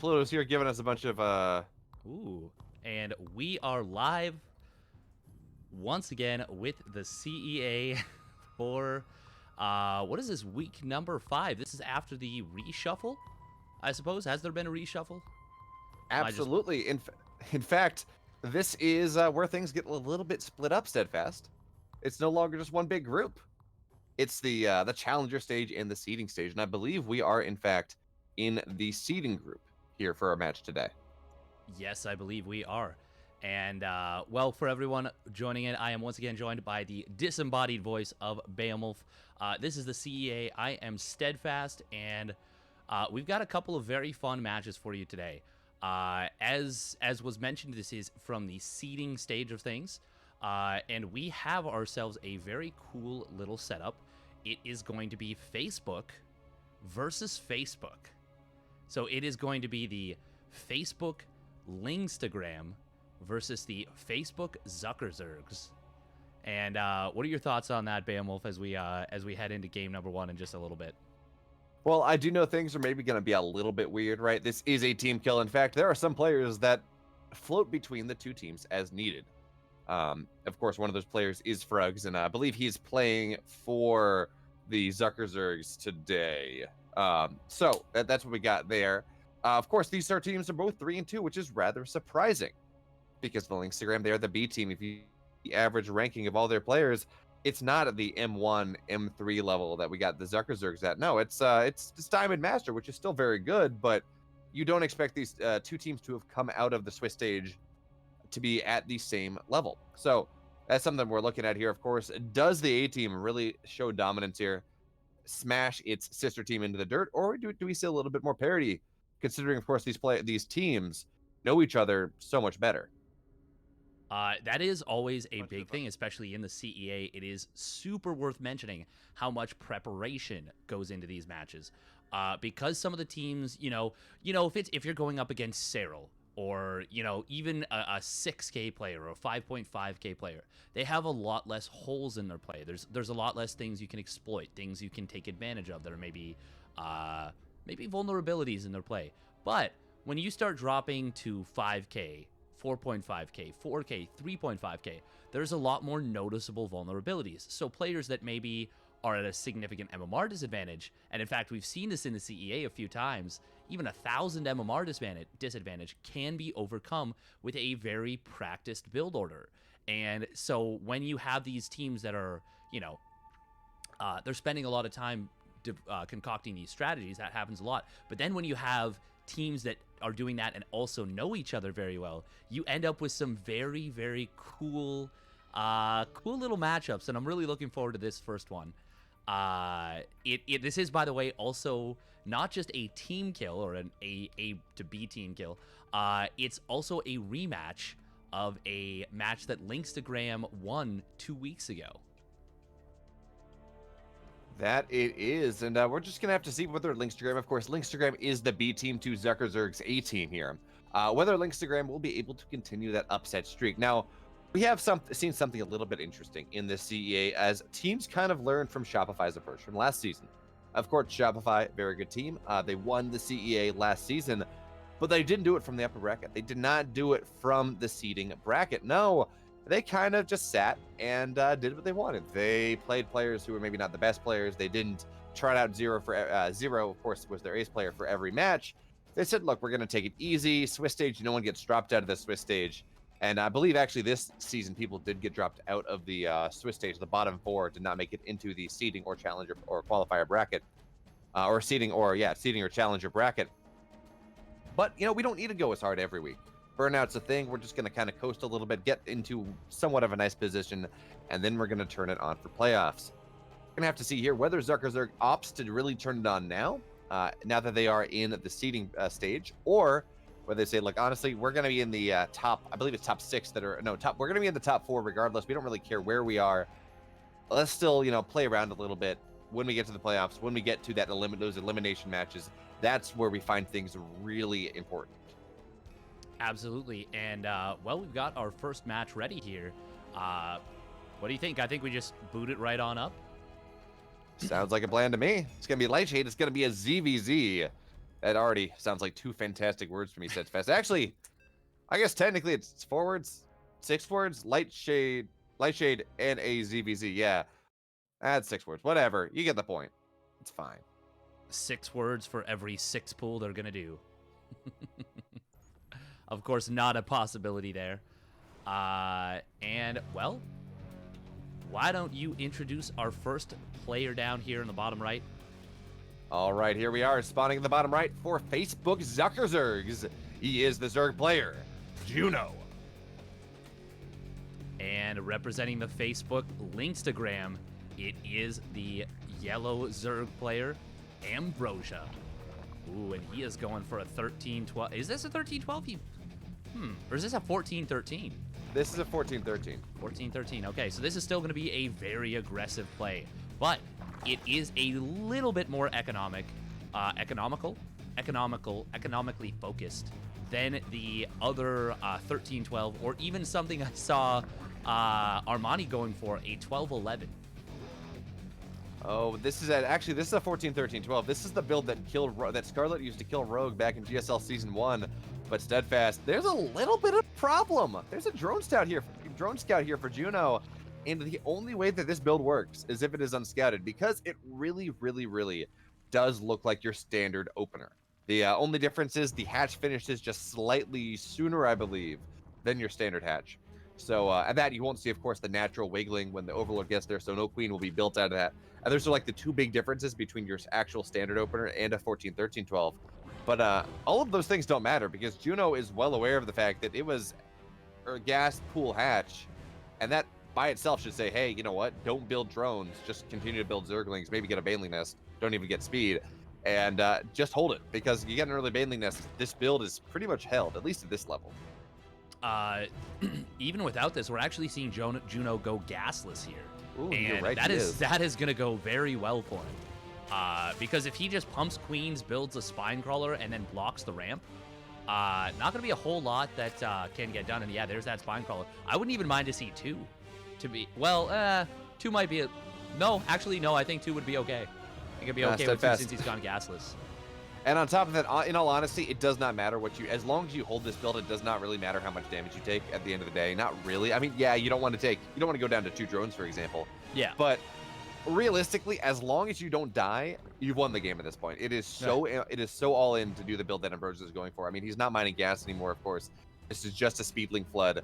Pluto's here giving us a bunch of Ooh. And we are live once again with the CEA for what is this, week number 5? This is after the reshuffle, I suppose. Has there been a reshuffle? absolutely. In fact, this is where things get a little bit split up. Steadfast. It's no longer just one big group. It's the challenger stage and the seeding stage, and I believe we are in fact in the seeding group here for our match today. Yes, I believe we are. And, well, for everyone joining in, I am once again joined by the disembodied voice of Beowulf. This is the CEA. I am Steadfast, and we've got a couple of very fun matches for you today. As was mentioned, this is from the seeding stage of things, and we have ourselves a very cool little setup. It is going to be Facebook versus Facebook. So it is going to be the Facebook Lingstagram versus the Facebook Zuckerzergs. And what are your thoughts on that, Beowulf, as we head into game number 1 in just a little bit? Well, I do know things are maybe going to be a little bit weird, right? This is a team kill. In fact, there are some players that float between the two teams as needed. Of course, one of those players is Frugs, and I believe he's playing for the Zuckerzergs today. So that's what we got there. Of course, these teams are both 3-2, which is rather surprising because the Lingstagram, they are the B team. If you the average ranking of all their players, it's not at the M1, M3 level that we got the Zuckerzergs at. No, it's Diamond Master, which is still very good, but you don't expect these two teams to have come out of the Swiss stage to be at the same level. So that's something we're looking at here. Of course, does the A team really show dominance here, smash its sister team into the dirt, or do we see a little bit more parity, considering, of course, these teams know each other so much better? That is always a big thing, especially in the CEA. It is super worth mentioning how much preparation goes into these matches, because some of the teams, if you're going up against Cyril or even a 6K player or a 5.5K player, they have a lot less holes in their play. There's a lot less things you can exploit, things you can take advantage of that are maybe vulnerabilities in their play. But when you start dropping to 5K, 4.5K, 4K, 3.5K, there's a lot more noticeable vulnerabilities. So players that maybe are at a significant MMR disadvantage, and in fact, we've seen this in the CEA a few times, even 1,000 MMR disadvantage can be overcome with a very practiced build order. And so when you have these teams that are, they're spending a lot of time concocting these strategies, that happens a lot. But then when you have teams that are doing that and also know each other very well, you end up with some very, very cool little matchups, and I'm really looking forward to this first one. This is, by the way, also not just a team kill or an A to B team kill. It's also a rematch of a match that Lingstagram won 2 weeks ago. That it is, and we're just gonna have to see whether Lingstagram, of course, Lingstagram is the B team to Zuckerzerg's A team here. Whether Lingstagram will be able to continue that upset streak. Now, we have seen something a little bit interesting in this CEA as teams kind of learned from Shopify's approach from last season. Of course, Shopify, very good team. They won the CEA last season, but they didn't do it from the upper bracket. They did not do it from the seeding bracket. No. They kind of just sat and did what they wanted. They played players who were maybe not the best players. They didn't try out Zero, of course, was their ace player for every match. They said, look, we're going to take it easy. Swiss stage, no one gets dropped out of the Swiss stage. And I believe actually this season people did get dropped out of the Swiss stage. The bottom 4 did not make it into the seeding or challenger or qualifier bracket. Seeding or challenger bracket. But, we don't need to go as hard every week. Burnout's a thing. We're just going to kind of coast a little bit, get into somewhat of a nice position, and then we're going to turn it on for playoffs. We're going to have to see here whether Zuckerzerg opts to really turn it on now that they are in the seeding stage, or whether they say, look, honestly, we're going to be in the top, I believe it's top 6 we're going to be in the top 4 regardless. We don't really care where we are. Let's still, play around a little bit when we get to the playoffs, when we get to those elimination matches. That's where we find things really important. Absolutely. And, well, we've got our first match ready here. What do you think? I think we just boot it right on up. Sounds like a plan to me. It's going to be Light Shade. It's going to be a ZVZ. That already sounds like two fantastic words for me, Steadfast. Actually, I guess technically it's 4 words, 6 words, light shade, and a ZVZ. Yeah, that's 6 words. Whatever. You get the point. It's fine. 6 words for every 6 pool they're gonna do. Of course, not a possibility there. And, well, why don't you introduce our first player down here in the bottom right? All right, here we are, spawning in the bottom right for Facebook Zuckerzergs. He is the Zerg player, Juno. And representing the Facebook Linkstagram, it is the yellow Zerg player, Ambrosia. Ooh, and he is going for a 13-12. Is this a 13-12? Or is this a 14-13? This is a 14-13. 14-13. Okay, so this is still going to be a very aggressive play, but it is a little bit more economically focused than the other 13-12, or even something I saw Armani going for, a 12-11. Oh, this is a 14-13-12. This is the build that that Scarlet used to kill Rogue back in GSL Season 1. But Steadfast, there's a little bit of problem. There's a drone scout here for Juno, and the only way that this build works is if it is unscouted, because it really, really, really does look like your standard opener. The only difference is the hatch finishes just slightly sooner, I believe, than your standard hatch. So, and that you won't see, of course, the natural wiggling when the Overlord gets there, so no queen will be built out of that. And those are like the two big differences between your actual standard opener and a 14-13-12. But all of those things don't matter, because Juno is well aware of the fact that it was a gas pool hatch, and that by itself should say, hey, you know what? Don't build drones. Just continue to build Zerglings. Maybe get a Baneling Nest. Don't even get speed. And just hold it, because you get an early Baneling Nest, this build is pretty much held, at least at this level. Even without this, we're actually seeing Juno go gasless here. Ooh, and you're right, that is going to go very well for him. Because if he just pumps queens, builds a spine crawler, and then blocks the ramp, not going to be a whole lot that can get done. And yeah, there's that spine crawler. I wouldn't even mind to see 2. To be, well, 2 might be no, actually, no, I think 2 would be okay. It could be okay with 2 since he's gone gasless. And on top of that, in all honesty, it does not matter as long as you hold this build, it does not really matter how much damage you take at the end of the day. Not really. I mean, yeah, you don't want to go down to 2 drones, for example. Yeah. But realistically, as long as you don't die, you've won the game at this point. It is so all in to do the build that Ambrosia is going for. I mean, he's not mining gas anymore, of course. This is just a speedling flood.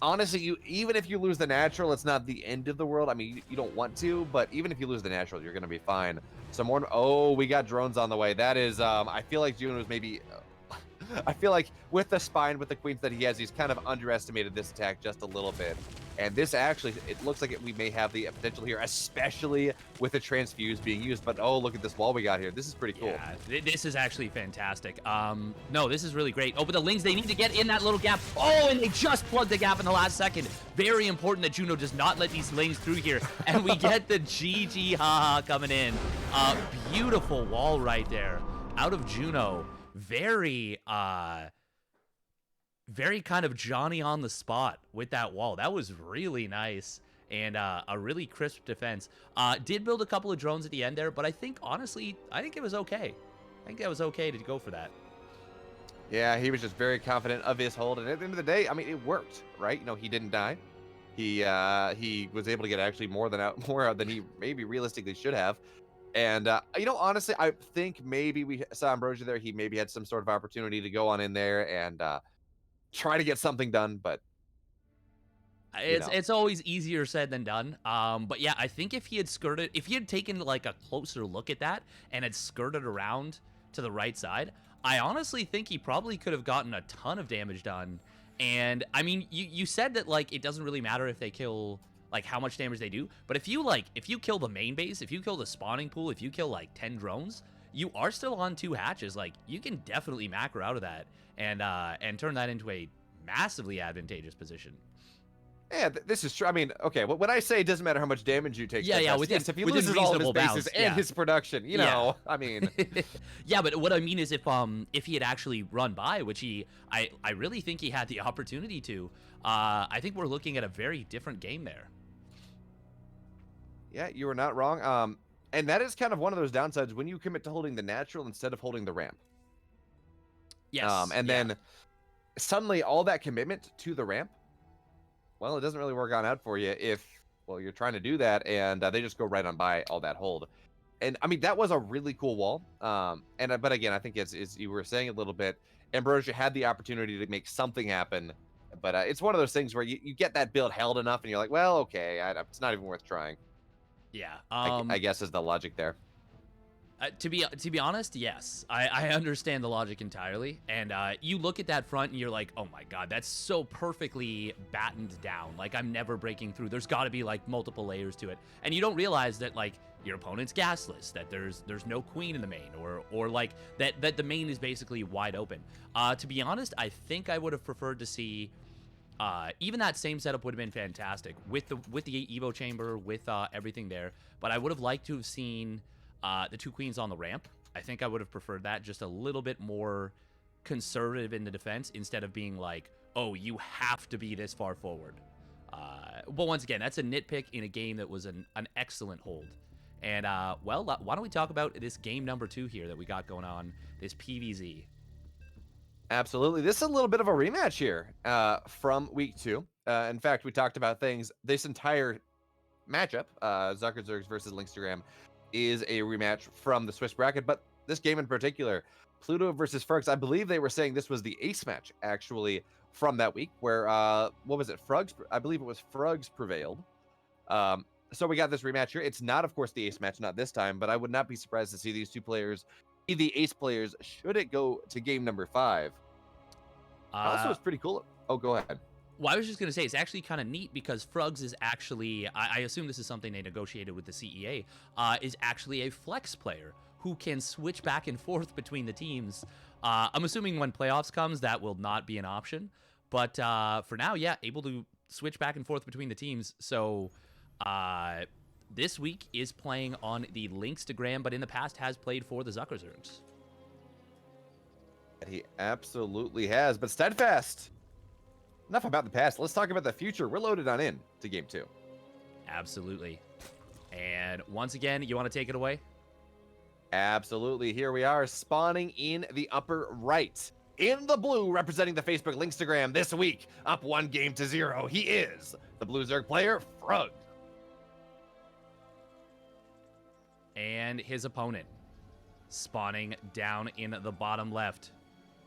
Honestly, even if you lose the natural, it's not the end of the world. I mean, you don't want to, but even if you lose the natural, you're going to be fine. Oh, we got drones on the way. That is, I feel like Juno was maybe... I feel like with the spine, with the queens that he has, he's kind of underestimated this attack just a little bit. And this actually, it looks like we may have the potential here, especially with the transfuse being used. But oh, look at this wall we got here. This is pretty cool. Yeah, this is actually fantastic. No, this is really great. Oh, but the Lings, they need to get in that little gap. Oh, and they just plugged the gap in the last second. Very important that Juno does not let these Lings through here. And we get the GG haha coming in. Beautiful wall right there out of Juno. Very kind of Johnny on the spot with that wall. That was really nice, and a really crisp defense. Did build a couple of drones at the end there, but I think, honestly, it was okay. I think that was okay to go for that. Yeah, he was just very confident of his hold, and at the end of the day, I mean, it worked, right? You know, he didn't die. He was able to get actually more than he maybe realistically should have. And, you know, honestly, I think maybe we saw Ambrosia there. He maybe had some sort of opportunity to go on in there and try to get something done, but it's always easier said than done. But yeah, I think if he had taken like a closer look at that and had skirted around to the right side, I honestly think he probably could have gotten a ton of damage done. And I mean, you said that like it doesn't really matter if they kill like how much damage they do, but if you kill the main base, if you kill the spawning pool, if you kill like 10 drones, you are still on 2 hatches. Like, you can definitely macro out of that and turn that into a massively advantageous position. Yeah, this is true. I mean, okay, when I say it doesn't matter how much damage you take, if he loses all of his bases and his production, you know, I mean. Yeah, but what I mean is if he had actually run by, which I really think he had the opportunity to, I think we're looking at a very different game there. Yeah, you were not wrong. And that is kind of one of those downsides when you commit to holding the natural instead of holding the ramp. Yes. And then suddenly all that commitment to the ramp, well, it doesn't really work out for you if, well, you're trying to do that and they just go right on by all that hold. And I mean, that was a really cool wall. But again, I think it's you were saying a little bit, Ambrosia had the opportunity to make something happen, but it's one of those things where you get that build held enough and you're like, well, okay, it's not even worth trying. Yeah. I guess is the logic there. To be honest, yes, I understand the logic entirely. And you look at that front and you're like, oh my god, that's so perfectly battened down. Like, I'm never breaking through. There's got to be like multiple layers to it, and you don't realize that like your opponent's gasless, that there's no queen in the main, or like that the main is basically wide open. To be honest, I think I would have preferred to see. Even that same setup would have been fantastic with the Evo chamber, with everything there. But I would have liked to have seen the 2 queens on the ramp. I think I would have preferred that, just a little bit more conservative in the defense instead of being like, oh, you have to be this far forward. But once again, that's a nitpick in a game that was an excellent hold. And, well, why don't we talk about this game number 2 here that we got going on, this PVZ. Absolutely. This is a little bit of a rematch here from week 2. In fact, we talked about things. This entire matchup, Zuckerzerg versus Lingstagram, is a rematch from the Swiss bracket, but this game in particular, Pluto versus Frugs, I believe they were saying this was the ace match, actually, from that week, where, what was it, Frugs? I believe it was Frugs prevailed. So we got this rematch here. It's not, of course, the ace match, not this time, but I would not be surprised to see these 2 players be the ace players should it go to game number 5. Also, it's pretty cool. Oh, go ahead. Well, I was just going to say, it's actually kind of neat because Frugs is actually, I assume this is something they negotiated with the CEA, is actually a flex player who can switch back and forth between the teams. I'm assuming when playoffs comes, that will not be an option. But for now, yeah, able to switch back and forth between the teams. So this week is playing on the Lingstagram, but in the past has played for the Zuckerzergs. He absolutely has. But Steadfast, enough about the past. Let's talk about the future. We're loaded on in to game 2. Absolutely. And once again, you want to take it away? Absolutely. Here we are, spawning in the upper right. In the blue, representing the Facebook Lingstagram this week, up 1-0. He is the Blue Zerg player, Frug. And his opponent, spawning down in the bottom left,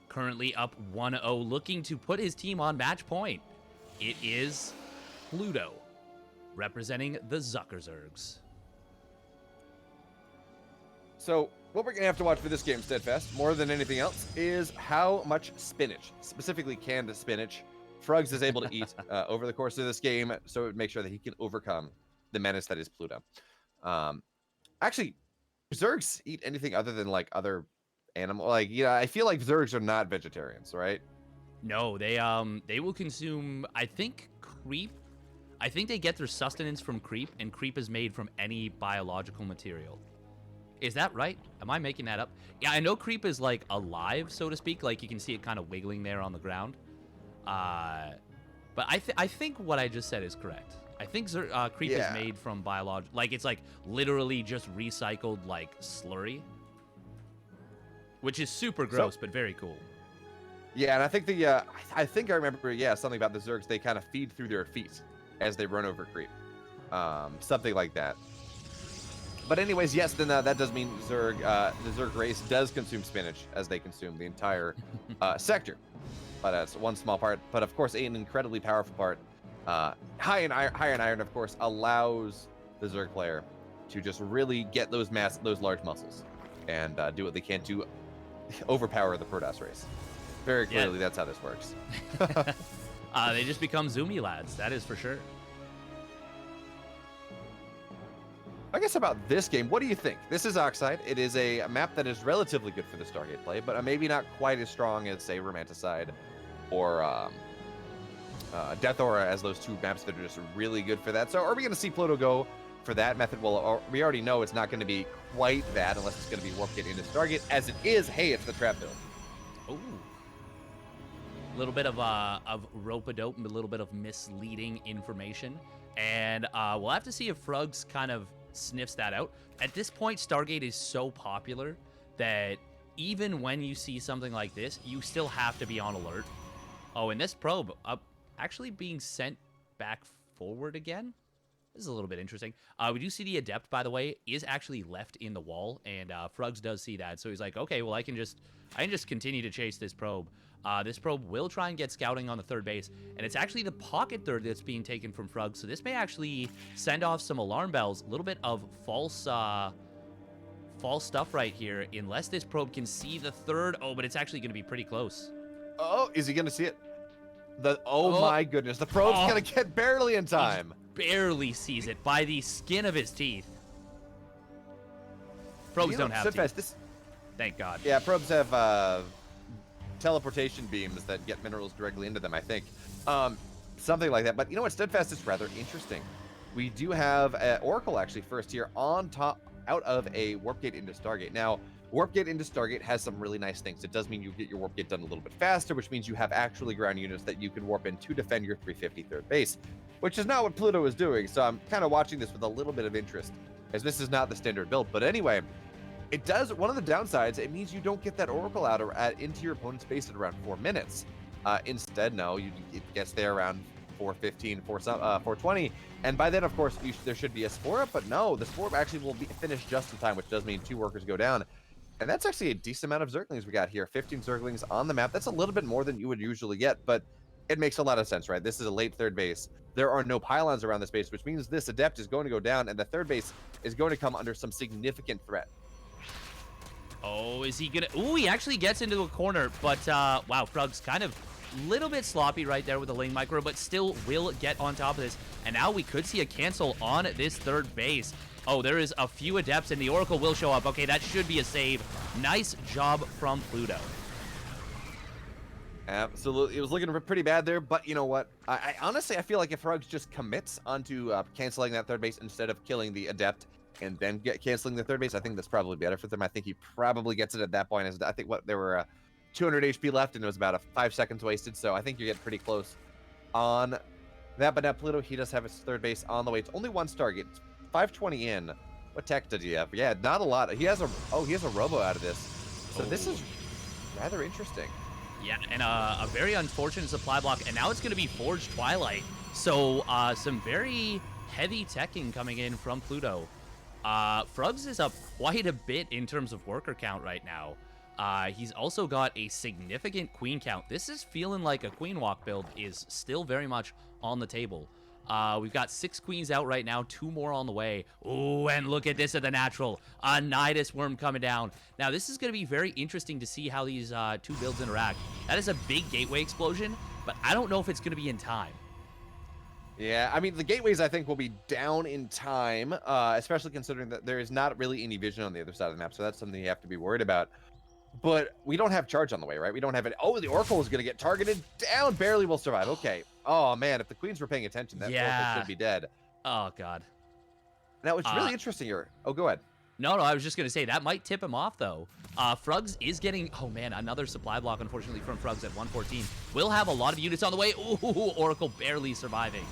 currently up 1-0, looking to put his team on match point. It is Pluto, representing the Zuckerzergs. So what we're going to have to watch for this game, Steadfast, more than anything else, is how much spinach, specifically canned spinach, Frugs is able to eat over the course of this game, so it would make sure that he can overcome the menace that is Pluto. Actually, Zergs eat anything other than, like, other animal, like, yeah, I feel like Zergs are not vegetarians, right? No, they will consume, I think, creep. I think they get their sustenance from creep, and creep is made from any biological material. Is that right? Am I making that up? Yeah, I know creep is like alive, so to speak. Like you can see it kind of wiggling there on the ground. But I think what I just said is correct. I think creep is made from biological, like it's like literally just recycled like slurry, which is super gross, but very cool. Yeah, and I think I think I remember, something about the Zergs. They kind of feed through their feet as they run over creep, something like that. But anyways, yes, then that does mean the Zerg race does consume spinach as they consume the entire sector. But that's one small part. But of course, an incredibly powerful part. High in iron, of course, allows the Zerg player to just really get those large muscles and do what they can to overpower the Protoss race. Very clearly, that's how this works. They just become zoomy lads, that is for sure. I guess about this game, what do you think? This is Oxide. It is a map that is relatively good for the Stargate play, but maybe not quite as strong as, say, Romanticide or Death Aura, as those 2 maps that are just really good for that. So are we going to see Pluto go for that method? Well, we already know it's not going to be quite that unless it's going to be Warp Gate into Stargate. As it is, hey, it's the trap build. Ooh. A little bit of rope-a-dope, a little bit of misleading information. And we'll have to see if Frugs kind of sniffs that out. At this point, Stargate is so popular that even when you see something like this, you still have to be on alert. Oh, and this probe actually being sent back forward again. This is a little bit interesting. We do see the Adept, by the way, is actually left in the wall, and Frugs does see that. So he's like, okay, well, I can just continue to chase this probe. This probe will try and get scouting on the third base, and it's actually the pocket third that's being taken from Frugs. So this may actually send off some alarm bells. A little bit of false stuff right here, unless this probe can see the third. Oh, but it's actually going to be pretty close. Oh, is he going to see it? Oh my goodness, the probe's going to get barely in time. Barely sees it by the skin of his teeth. Probes don't have teeth. Thank God. Yeah, probes have teleportation beams that get minerals directly into them, I think. Something like that. But you know what, Steadfast is rather interesting. We do have Oracle actually first here on top out of a Warp Gate into Stargate. Now, Warp Gate into Stargate has some really nice things. It does mean you get your Warp Gate done a little bit faster, which means you have actually ground units that you can warp in to defend your 353rd base, which is not what Pluto is doing. So I'm kind of watching this with a little bit of interest, as this is not the standard build. But anyway, it does, one of the downsides, it means you don't get that Oracle out into your opponent's base at around 4 minutes. Instead, no, it gets there around 4:15, 4:20, and by then, of course, there should be a Spore up, but no, the Spore actually will be finished just in time, which does mean 2 workers go down. And that's actually a decent amount of Zerglings we got here. 15 Zerglings on the map. That's a little bit more than you would usually get, but it makes a lot of sense, right? This is a late third base. There are no pylons around this base, which means this Adept is going to go down, and the third base is going to come under some significant threat. Oh, is he gonna... Ooh, he actually gets into a corner, but, wow, Frug's kind of little bit sloppy right there with the Ling Micro, but still will get on top of this. And now we could see a cancel on this third base. Oh, there is a few Adepts, and the Oracle will show up. Okay, that should be a save. Nice job from Pluto. Absolutely. It was looking pretty bad there, but you know what? I honestly, I feel like if Rugs just commits onto canceling that third base instead of killing the Adept and then canceling the third base, I think that's probably better for them. I think he probably gets it at that point. I think there were 200 HP left, and it was about 5 seconds wasted, so I think you're getting pretty close on that. But now Pluto, he does have his third base on the way. It's only 1 Stargate. It's 520 in. What tech did he have? Yeah, not a lot. He has a Robo out of this, so this is rather interesting. Yeah, and a very unfortunate supply block, and now it's going to be Forged Twilight. So some very heavy teching coming in from Pluto. Frugs is up quite a bit in terms of worker count right now. He's also got a significant queen count. This is feeling like a queen walk build is still very much on the table. We've got 6 queens out right now, 2 more on the way. Ooh, and look at this at the natural. A Nidus Worm coming down. Now, this is going to be very interesting to see how these 2 builds interact. That is a big gateway explosion, but I don't know if it's going to be in time. Yeah, I mean, the gateways, I think, will be down in time, especially considering that there is not really any vision on the other side of the map, so that's something you have to be worried about. But we don't have charge on the way, right? We don't have it. Oh, the Oracle is going to get targeted down. Barely will survive. Okay. Oh, man, if the Queens were paying attention, that Oracle should be dead. Oh, God. Now, it's really interesting here. Oh, go ahead. No, I was just going to say, that might tip him off, though. Frugs is getting... Oh, man, another supply block, unfortunately, from Frugs at 114. We'll have a lot of units on the way. Ooh, Oracle barely surviving.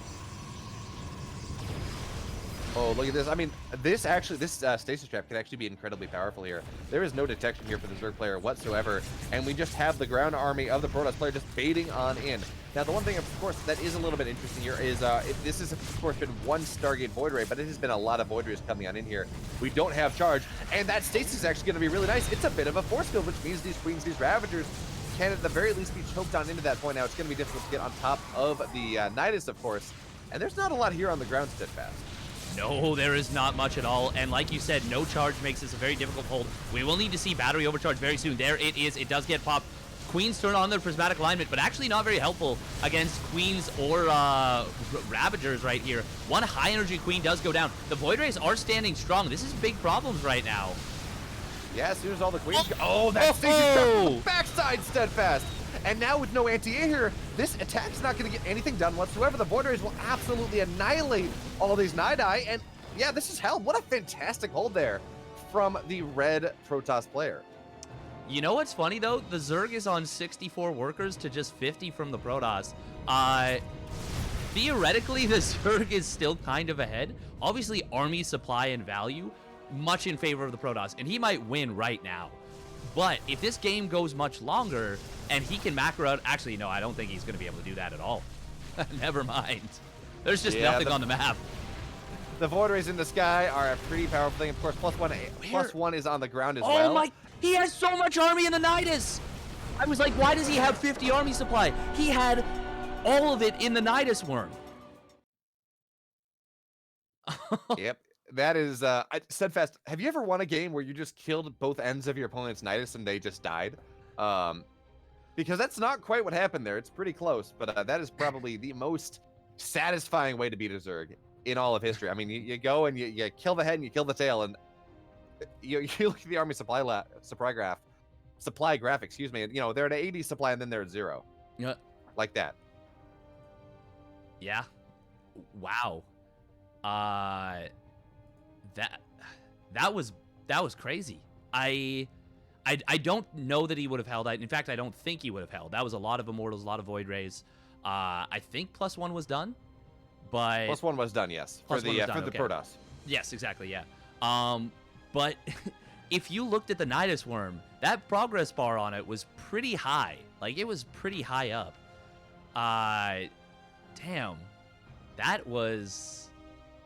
Oh, look at this. I mean, this stasis trap can actually be incredibly powerful here. There is no detection here for the Zerg player whatsoever, and we just have the ground army of the Protoss player just baiting on in. Now, the one thing, of course, that is a little bit interesting here is this has, of course, been 1 Stargate Void Ray, but it has been a lot of Void Rays coming on in here. We don't have charge, and that stasis is actually going to be really nice. It's a bit of a force field, which means these Queens, these Ravagers, can at the very least be choked on into that point. Now, it's going to be difficult to get on top of the Nidus, of course, and there's not a lot here on the ground Steadfast. No, there is not much at all. And like you said, no charge makes this a very difficult hold. We will need to see battery overcharge very soon. There it is. It does get popped. Queens turn on their prismatic alignment, but actually not very helpful against Queens or Ravagers right here. 1 high energy Queen does go down. The Void Rays are standing strong. This is big problems right now. Yeah, as soon as all the Queens go... Oh, that stasis backside Steadfast. And now with no anti-air here, this attack's not going to get anything done whatsoever. The Void Rays will absolutely annihilate all these Nidai. And yeah, this is hell. What a fantastic hold there from the red Protoss player. You know what's funny, though? The Zerg is on 64 workers to just 50 from the Protoss. theoretically, the Zerg is still kind of ahead. Obviously, army supply and value, much in favor of the Protoss, and he might win right now. But if this game goes much longer and he can macro out... Actually, no, I don't think he's going to be able to do that at all. Never mind. There's just nothing on the map. The Void Rays in the sky are a pretty powerful thing. Of course, +1 is on the ground as well. Oh my... He has so much army in the Nidus! I was like, why does he have 50 army supply? He had all of it in the Nidus worm. Yep. That is, Steadfast, have you ever won a game where you just killed both ends of your opponent's Nidus and they just died? Because that's not quite what happened there. It's pretty close, but that is probably the most satisfying way to beat a Zerg in all of history. I mean, you go and you kill the head and you kill the tail, and you look at the army supply graph, excuse me, and, you know, they're at 80 supply and then they're at 0. Yeah. Like that. Yeah. Wow. That was crazy. I don't know that he would have held. In fact, I don't think he would have held. That was a lot of Immortals, a lot of Void Rays. I think +1 was done, but +1 was done, yes, for the Protoss. Yes, exactly, yeah. But if you looked at the Nidus worm, that progress bar on it was pretty high. Like, it was pretty high up. Damn, that was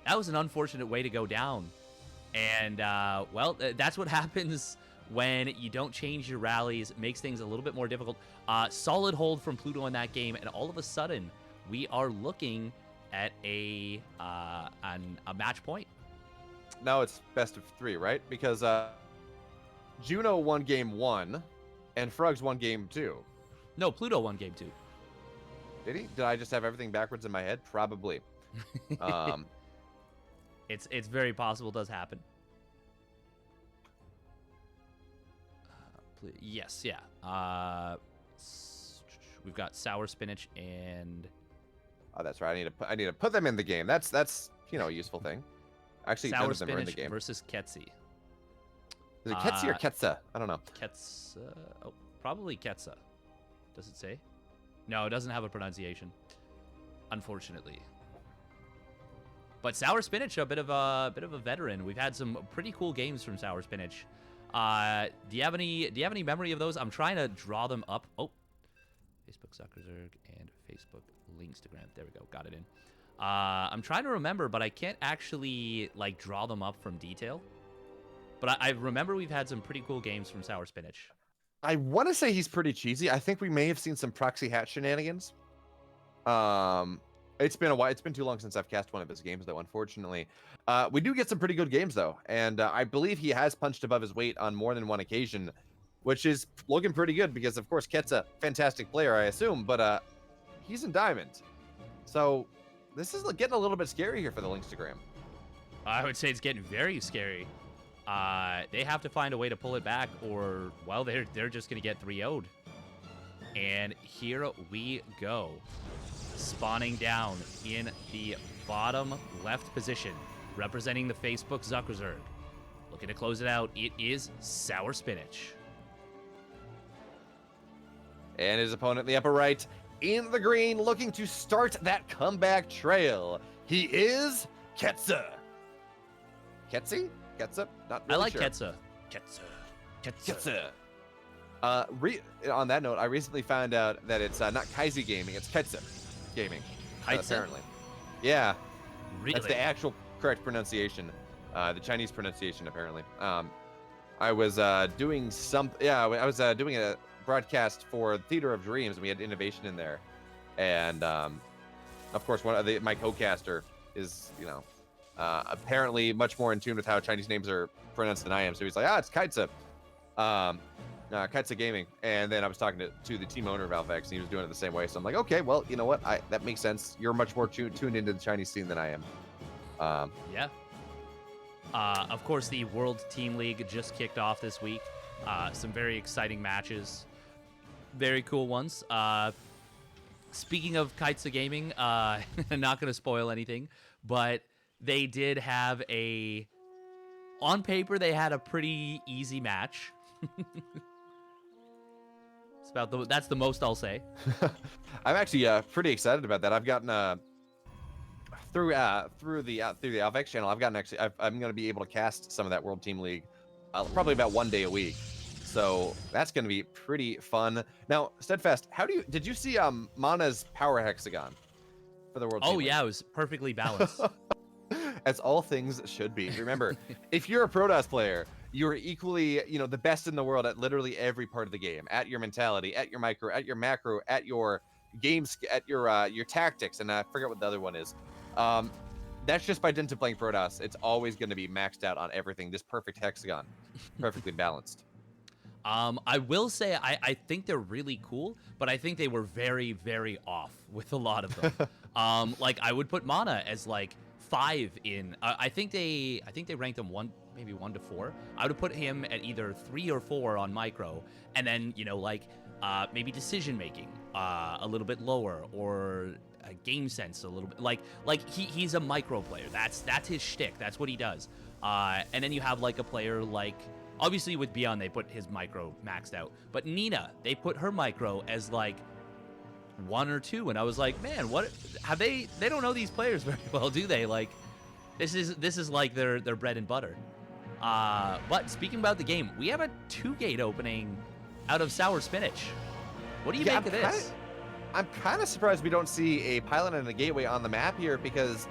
an unfortunate way to go down. And, well, that's what happens when you don't change your rallies. It makes things a little bit more difficult. Solid hold from Pluto in that game, and all of a sudden, we are looking at a match point. No, it's best of 3, right? Because Juno won game 1, and Frugs won game 2. No, Pluto won game 2. Did he? Did I just have everything backwards in my head? Probably. It's very possible. Does happen. Yes, yeah. We've got sour spinach and... Oh, that's right. I need to put them in the game. That's a useful thing. Actually, sour none of them are in the spinach game. versus Ketsi. Is it Ketsi or Ketsa? I don't know. Ketsa. Oh, probably Ketsa. Does it say? No, it doesn't have a pronunciation, unfortunately. But sour spinach, a bit of a veteran. We've had some pretty cool games from sour spinach. Do you have any memory of those? I'm trying to draw them up. Oh, Facebook Zuckerzerg and Facebook Lingstagram. There we go. Got it in. I'm trying to remember, but I can't actually like draw them up from detail. But I remember we've had some pretty cool games from sour spinach. I want to say he's pretty cheesy. I think we may have seen some proxy hat shenanigans. It's been a while. It's been too long since I've cast one of his games, though, unfortunately. We do get some pretty good games, though. And I believe he has punched above his weight on more than one occasion, which is looking pretty good because, of course, Ket's a fantastic player, I assume. But he's in Diamond. So this is getting a little bit scary here for the Lingstagram. I would say it's getting very scary. They have to find a way to pull it back, or, well, they're just going to get 3-0'd. And here we go. Spawning down in the bottom left position, representing the Facebook Zuckerzerg. Looking to close it out, it is Sour Spinach. And his opponent in the upper right, in the green, looking to start that comeback trail. He is Ketsa. Ketsi? Ketsa? Not really I like sure. Ketsa. Ketsa. On that note, I recently found out that it's not Kaizi Gaming, it's Ketsa Gaming. Apparently. Yeah. Really? That's the actual correct pronunciation. The Chinese pronunciation, apparently. I was doing I was doing a broadcast for Theater of Dreams, and we had innovation in there. And, of course, my co-caster is, apparently much more in tune with how Chinese names are pronounced than I am. So he's like, it's Kaitsa. Kaitsa Gaming. And then I was talking to the team owner of Alphax, and he was doing it the same way. So I'm like, okay, well, you know what? That makes sense. You're much more tuned into the Chinese scene than I am. Yeah. Of course, the World Team League just kicked off this week. Some very exciting matches. Very cool ones. Speaking of Kaitsa Gaming, I'm not going to spoil anything, but they did have on paper, they had a pretty easy match. That's the most I'll say. I'm actually pretty excited about that. I've gotten through the Alvex channel, I'm going to be able to cast some of that World Team League, probably about 1 day a week. So that's going to be pretty fun. Now, Steadfast, did you see Mana's power hexagon for the World Team Oh League? yeah, it was perfectly balanced. As all things should be. Remember, if you're a Protoss player, you're equally, the best in the world at literally every part of the game. At your mentality, at your micro, at your macro, at your games, at your tactics, and I forget what the other one is. That's just by dint of playing Protoss. It's always going to be maxed out on everything. This perfect hexagon, perfectly balanced. I will say I think they're really cool, but I think they were very, very off with a lot of them. Like I would put Mana as like 5 in. I think they ranked them maybe 1 to 4. I would have put him at either 3 or 4 on micro, and then maybe decision making a little bit lower, or game sense a little bit. Like he's a micro player. That's his shtick. That's what he does. And then you have like a player like. Obviously, with Beyond, they put his micro maxed out. But Nina, they put her micro as, like, 1 or 2. And I was like, man, what? Have they don't know these players very well, do they? Like, this is like their bread and butter. But speaking about the game, we have a 2-gate opening out of Sour Spinach. What do you make of this? I'm kind of surprised we don't see a pylon and a gateway on the map here, because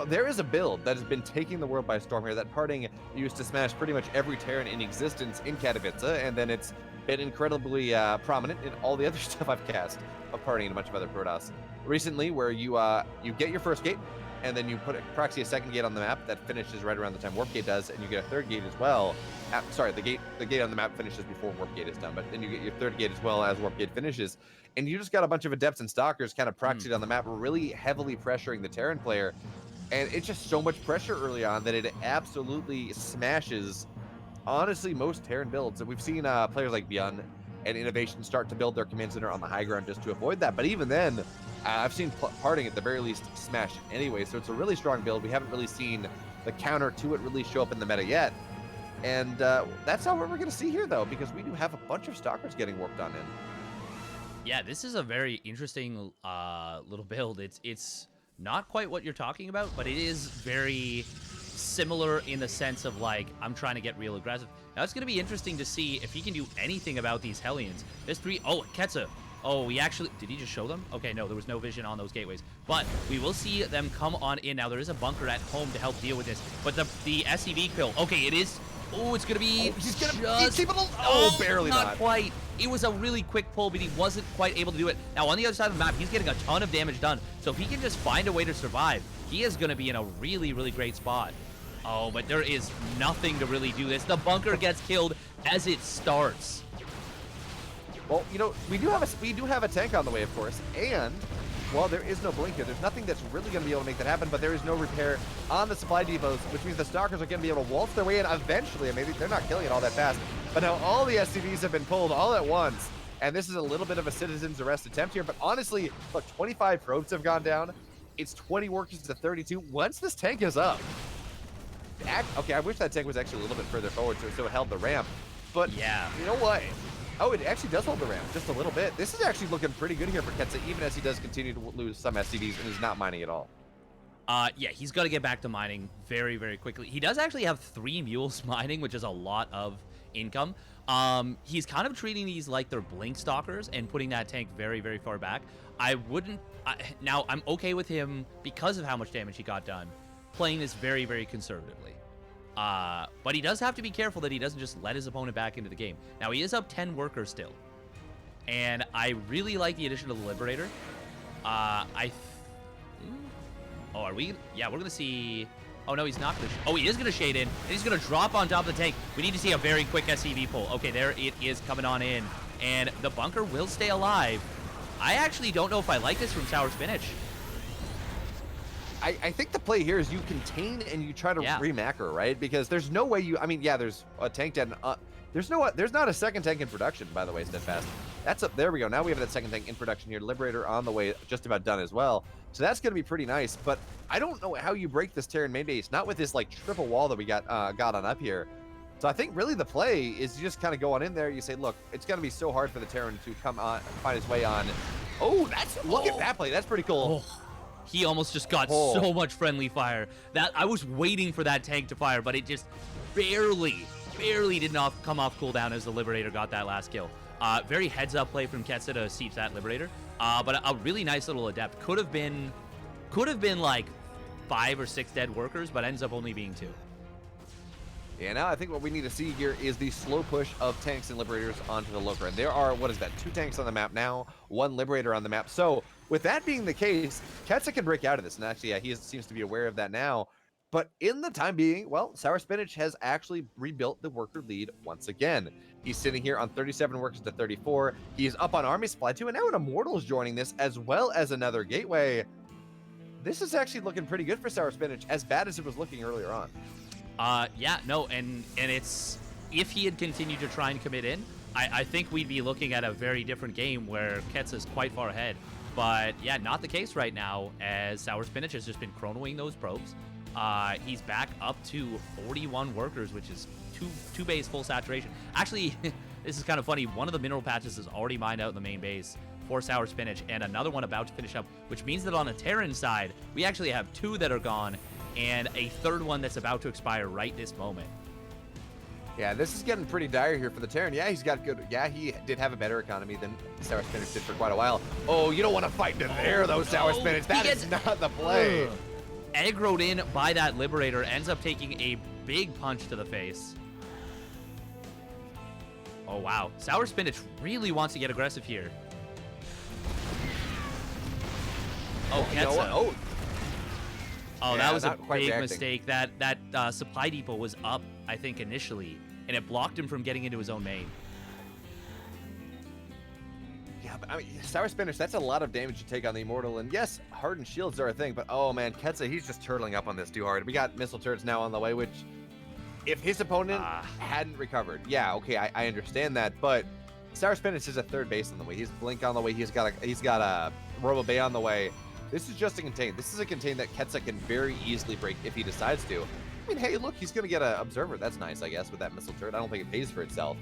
there is a build that has been taking the world by storm here. That parting used to smash pretty much every Terran in existence in Katowice, and then it's been incredibly prominent in all the other stuff I've cast of parting and a bunch of other Protoss. Recently, where you get your first gate, and then you put proxy a second gate on the map that finishes right around the time Warp Gate does, and you get a third gate as well. Sorry, the gate on the map finishes before Warp Gate is done, but then you get your third gate as well as Warp Gate finishes. And you just got a bunch of Adepts and Stalkers kind of proxied on the map, really heavily pressuring the Terran player. And it's just so much pressure early on that it absolutely smashes, honestly, most Terran builds. And we've seen players like Beyond and Innovation start to build their command center on the high ground just to avoid that. But even then, I've seen Parting at the very least smash it anyway. So it's a really strong build. We haven't really seen the counter to it really show up in the meta yet. And that's not what we're going to see here, though, because we do have a bunch of Stalkers getting warped on in. Yeah, this is a very interesting little build. It's not quite what you're talking about, but it is very similar in the sense of, like, I'm trying to get real aggressive. Now, it's going to be interesting to see if he can do anything about these Hellions. There's 3... Oh, Ketsa. Oh, he actually... Did he just show them? Okay, no, there was no vision on those gateways. But we will see them come on in. Now, there is a bunker at home to help deal with this. But the SCV kill... Okay, it is... Oh, it's going to be... He's going to... barely not quite. It was a really quick pull, but he wasn't quite able to do it. Now, on the other side of the map, he's getting a ton of damage done. So if he can just find a way to survive, he is going to be in a really, really great spot. Oh, but there is nothing to really do this. The bunker gets killed as it starts. Well, we do have a tank on the way, of course, and while there is no blink here, there's nothing that's really going to be able to make that happen, but there is no repair on the supply depots, which means the Stalkers are going to be able to waltz their way in eventually, and maybe they're not killing it all that fast, but now all the SCVs have been pulled all at once, and this is a little bit of a citizen's arrest attempt here, but honestly, look, 25 probes have gone down. It's 20 workers to 32. Once this tank is up, okay, I wish that tank was actually a little bit further forward so it held the ramp, but yeah, you know what? Oh, it actually does hold the ramp just a little bit. This is actually looking pretty good here for Ketsa, even as he does continue to lose some SCVs and is not mining at all. Yeah, he's got to get back to mining very, very quickly. He does actually have 3 mules mining, which is a lot of income. He's kind of treating these like they're blink stalkers and putting that tank very, very far back. Now, I'm okay with him because of how much damage he got done, playing this very, very conservatively. But he does have to be careful that he doesn't just let his opponent back into the game. Now, he is up 10 workers still. And I really like the addition of the Liberator. Oh, are we? Yeah, we're going to see... Oh, no, he's not going to... Oh, he is going to shade in. And he's going to drop on top of the tank. We need to see a very quick SCV pull. Okay, there it is coming on in. And the bunker will stay alive. I actually don't know if I like this from Sour Spinach. I think the play here is you contain and you try to remacro, right? Because there's no way you... I mean, yeah, there's a tank dead. There's not a second tank in production, by the way, Steadfast. That's up. There we go. Now we have that second tank in production here. Liberator on the way, just about done as well. So that's going to be pretty nice. But I don't know how you break this Terran main base, not with this like triple wall that we got on up here. So I think really the play is you just kind of go on in there. You say, look, it's going to be so hard for the Terran to come on, find his way on. Oh, look at that play. That's pretty cool. Oh. He almost just got so much friendly fire. That I was waiting for that tank to fire, but it just barely did not come off cooldown as the Liberator got that last kill. Very heads-up play from Ketsa to siege that Liberator. But a really nice little adept. Could have been like 5 or 6 dead workers, but ends up only being 2. Yeah, now I think what we need to see here is the slow push of tanks and Liberators onto the Loker. And there are, what is that, 2 tanks on the map now, 1 Liberator on the map. So with that being the case, Ketsa can break out of this. And actually, yeah, he seems to be aware of that now. But in the time being, well, Sour Spinach has actually rebuilt the worker lead once again. He's sitting here on 37 workers to 34. He's up on Army Supply too, and now an Immortal's joining this, as well as another Gateway. This is actually looking pretty good for Sour Spinach, as bad as it was looking earlier on. Yeah, no, and it's, if he had continued to try and commit in, I think we'd be looking at a very different game where Ketsa's quite far ahead. But yeah, not the case right now, as Sour Spinach has just been chronoing those probes. He's back up to 41 workers, which is two base full saturation. Actually, this is kind of funny. One of the mineral patches is already mined out in the main base for Sour Spinach, and another one about to finish up, which means that on a Terran side, we actually have 2 that are gone, and a 3rd one that's about to expire right this moment. Yeah, this is getting pretty dire here for the Terran. Yeah, he's got good. Yeah, he did have a better economy than Sour Spinach did for quite a while. Oh, you don't want to fight to there, though, Sour Spinach. That is not the play. Aggroed in by that Liberator, ends up taking a big punch to the face. Oh, wow. Sour Spinach really wants to get aggressive here. Oh, Ketsa. Oh, that was a big mistake. That supply depot was up, I think, initially, and it blocked him from getting into his own main. Yeah, but I mean, Sour Spinach, that's a lot of damage to take on the Immortal. And yes, hardened shields are a thing, but oh man, Ketsa, he's just turtling up on this too hard. We got missile turrets now on the way, which if his opponent hadn't recovered, yeah, okay, I understand that, but Sour Spinach is a 3rd base on the way. He's Blink on the way. He's got a Robo Bay on the way. This is just a contain. This is a contain that Ketsa can very easily break if he decides to. I mean, hey, look, he's going to get an Observer. That's nice, I guess, with that missile turret. I don't think it pays for itself.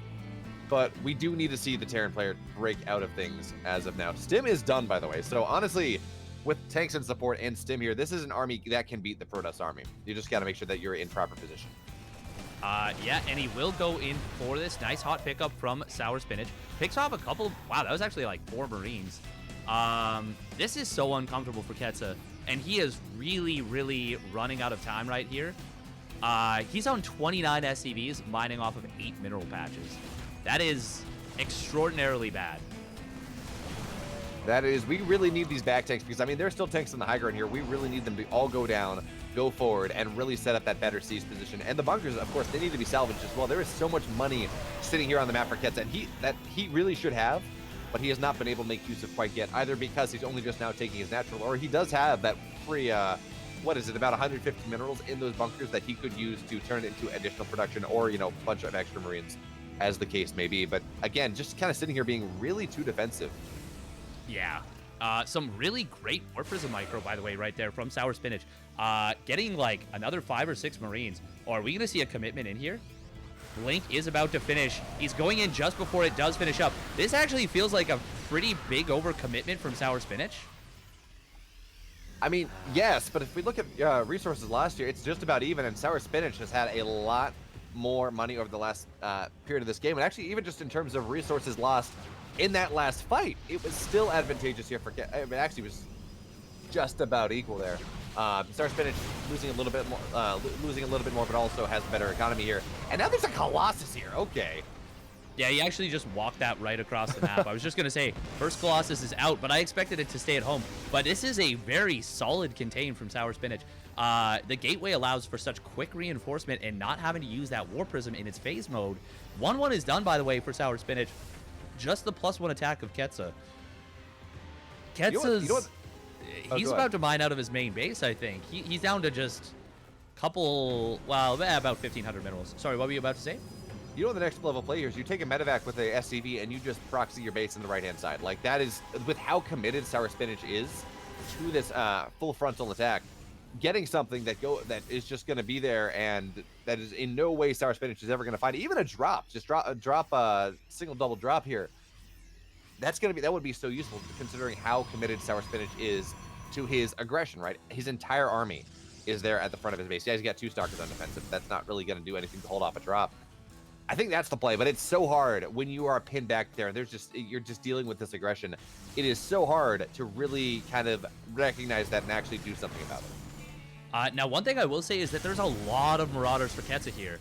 But we do need to see the Terran player break out of things as of now. Stim is done, by the way. So honestly, with tanks and support and Stim here, this is an army that can beat the Protoss army. You just got to make sure that you're in proper position. Yeah, and he will go in for this. Nice hot pickup from Sour Spinach. Picks off a couple. Wow, that was actually like 4 Marines. This is so uncomfortable for Ketsa, and he is really running out of time right here. He's on 29 SCVs, mining off of 8 mineral patches. That is extraordinarily bad. That is, we really need these back tanks, because I mean, there's still tanks in the high ground here. We really need them to all go down, go forward, and really set up that better siege position. And the bunkers, of course, they need to be salvaged as well. There is so much money sitting here on the map for Ketsa, and he really should have, but he has not been able to make use of quite yet, either because he's only just now taking his natural, or he does have that free, what is it, about 150 minerals in those bunkers that he could use to turn it into additional production, or, you know, a bunch of extra Marines, as the case may be. But again, just kind of sitting here being really too defensive. Yeah. Some really great War Prism micro, by the way, right there from Sour Spinach. Getting like another 5 or 6 Marines. Or are we going to see a commitment in here? Blink is about to finish. He's going in just before it does finish up. This actually feels like a pretty big overcommitment from Sour Spinach. I mean, yes, but if we look at resources last year, it's just about even, and Sour Spinach has had a lot more money over the last period of this game. And actually, even just in terms of resources lost in that last fight, it was still advantageous here for it actually was just about equal there. Sour Spinach losing a little bit more, but also has a better economy here. And now there's a Colossus here. Okay. Yeah, he actually just walked that right across the map. I was just going to say, first Colossus is out, but I expected it to stay at home. But this is a very solid contain from Sour Spinach. The Gateway allows for such quick reinforcement and not having to use that War Prism in its phase mode. 1-1 is done, by the way, for Sour Spinach. Just the +1 attack of Ketsa. Ketsa's... he's about to mine out of his main base, I think. He's down to just couple... Well, about 1,500 minerals. Sorry, what were you about to say? You know, the next level play here is you take a medevac with a SCV and you just proxy your base on the right-hand side. Like, that is, with how committed Sour Spinach is to this full frontal attack, getting something that is just going to be there, and that is in no way Sour Spinach is ever going to find. Even a drop, just drop a single double drop here. That would be so useful, considering how committed Sour Spinach is to his aggression, right? His entire army is there at the front of his base. Yeah, he's got 2 stalkers on defensive. That's not really going to do anything to hold off a drop. I think that's the play, but it's so hard when you are pinned back there and you're just dealing with this aggression. It is so hard to really kind of recognize that and actually do something about it. Now, one thing I will say is that there's a lot of Marauders for Ketsa here.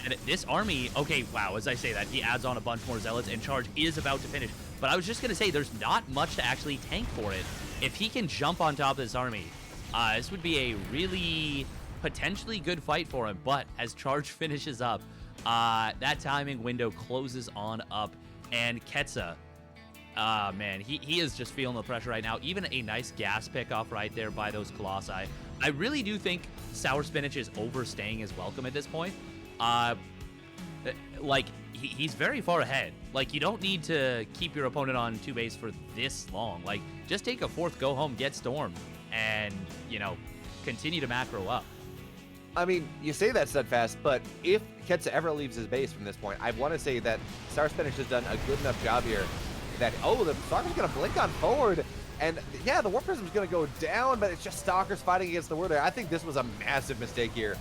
And this army, okay, wow, as I say that, he adds on a bunch more Zealots, and Charge is about to finish. But I was just going to say, there's not much to actually tank for it. If he can jump on top of this army, this would be a really potentially good fight for him. But as Charge finishes up, that timing window closes on up, and Ketsa, man, he is just feeling the pressure right now. Even a nice gas pickoff right there by those Colossi. I really do think Sour Spinach is overstaying his welcome at this point. Like, he's very far ahead. Like, you don't need to keep your opponent on 2 base for this long. Like, just take a 4th, go home, get Storm, and, you know, continue to macro up. I mean, you say that steadfast, but if Ketsa ever leaves his base from this point, I want to say that Sour Spinach has done a good enough job here that, oh, the Stalker's going to blink on forward. And yeah, the Warp Prism's going to go down, but it's just Stalkers fighting against the Warrior. I think this was a massive mistake here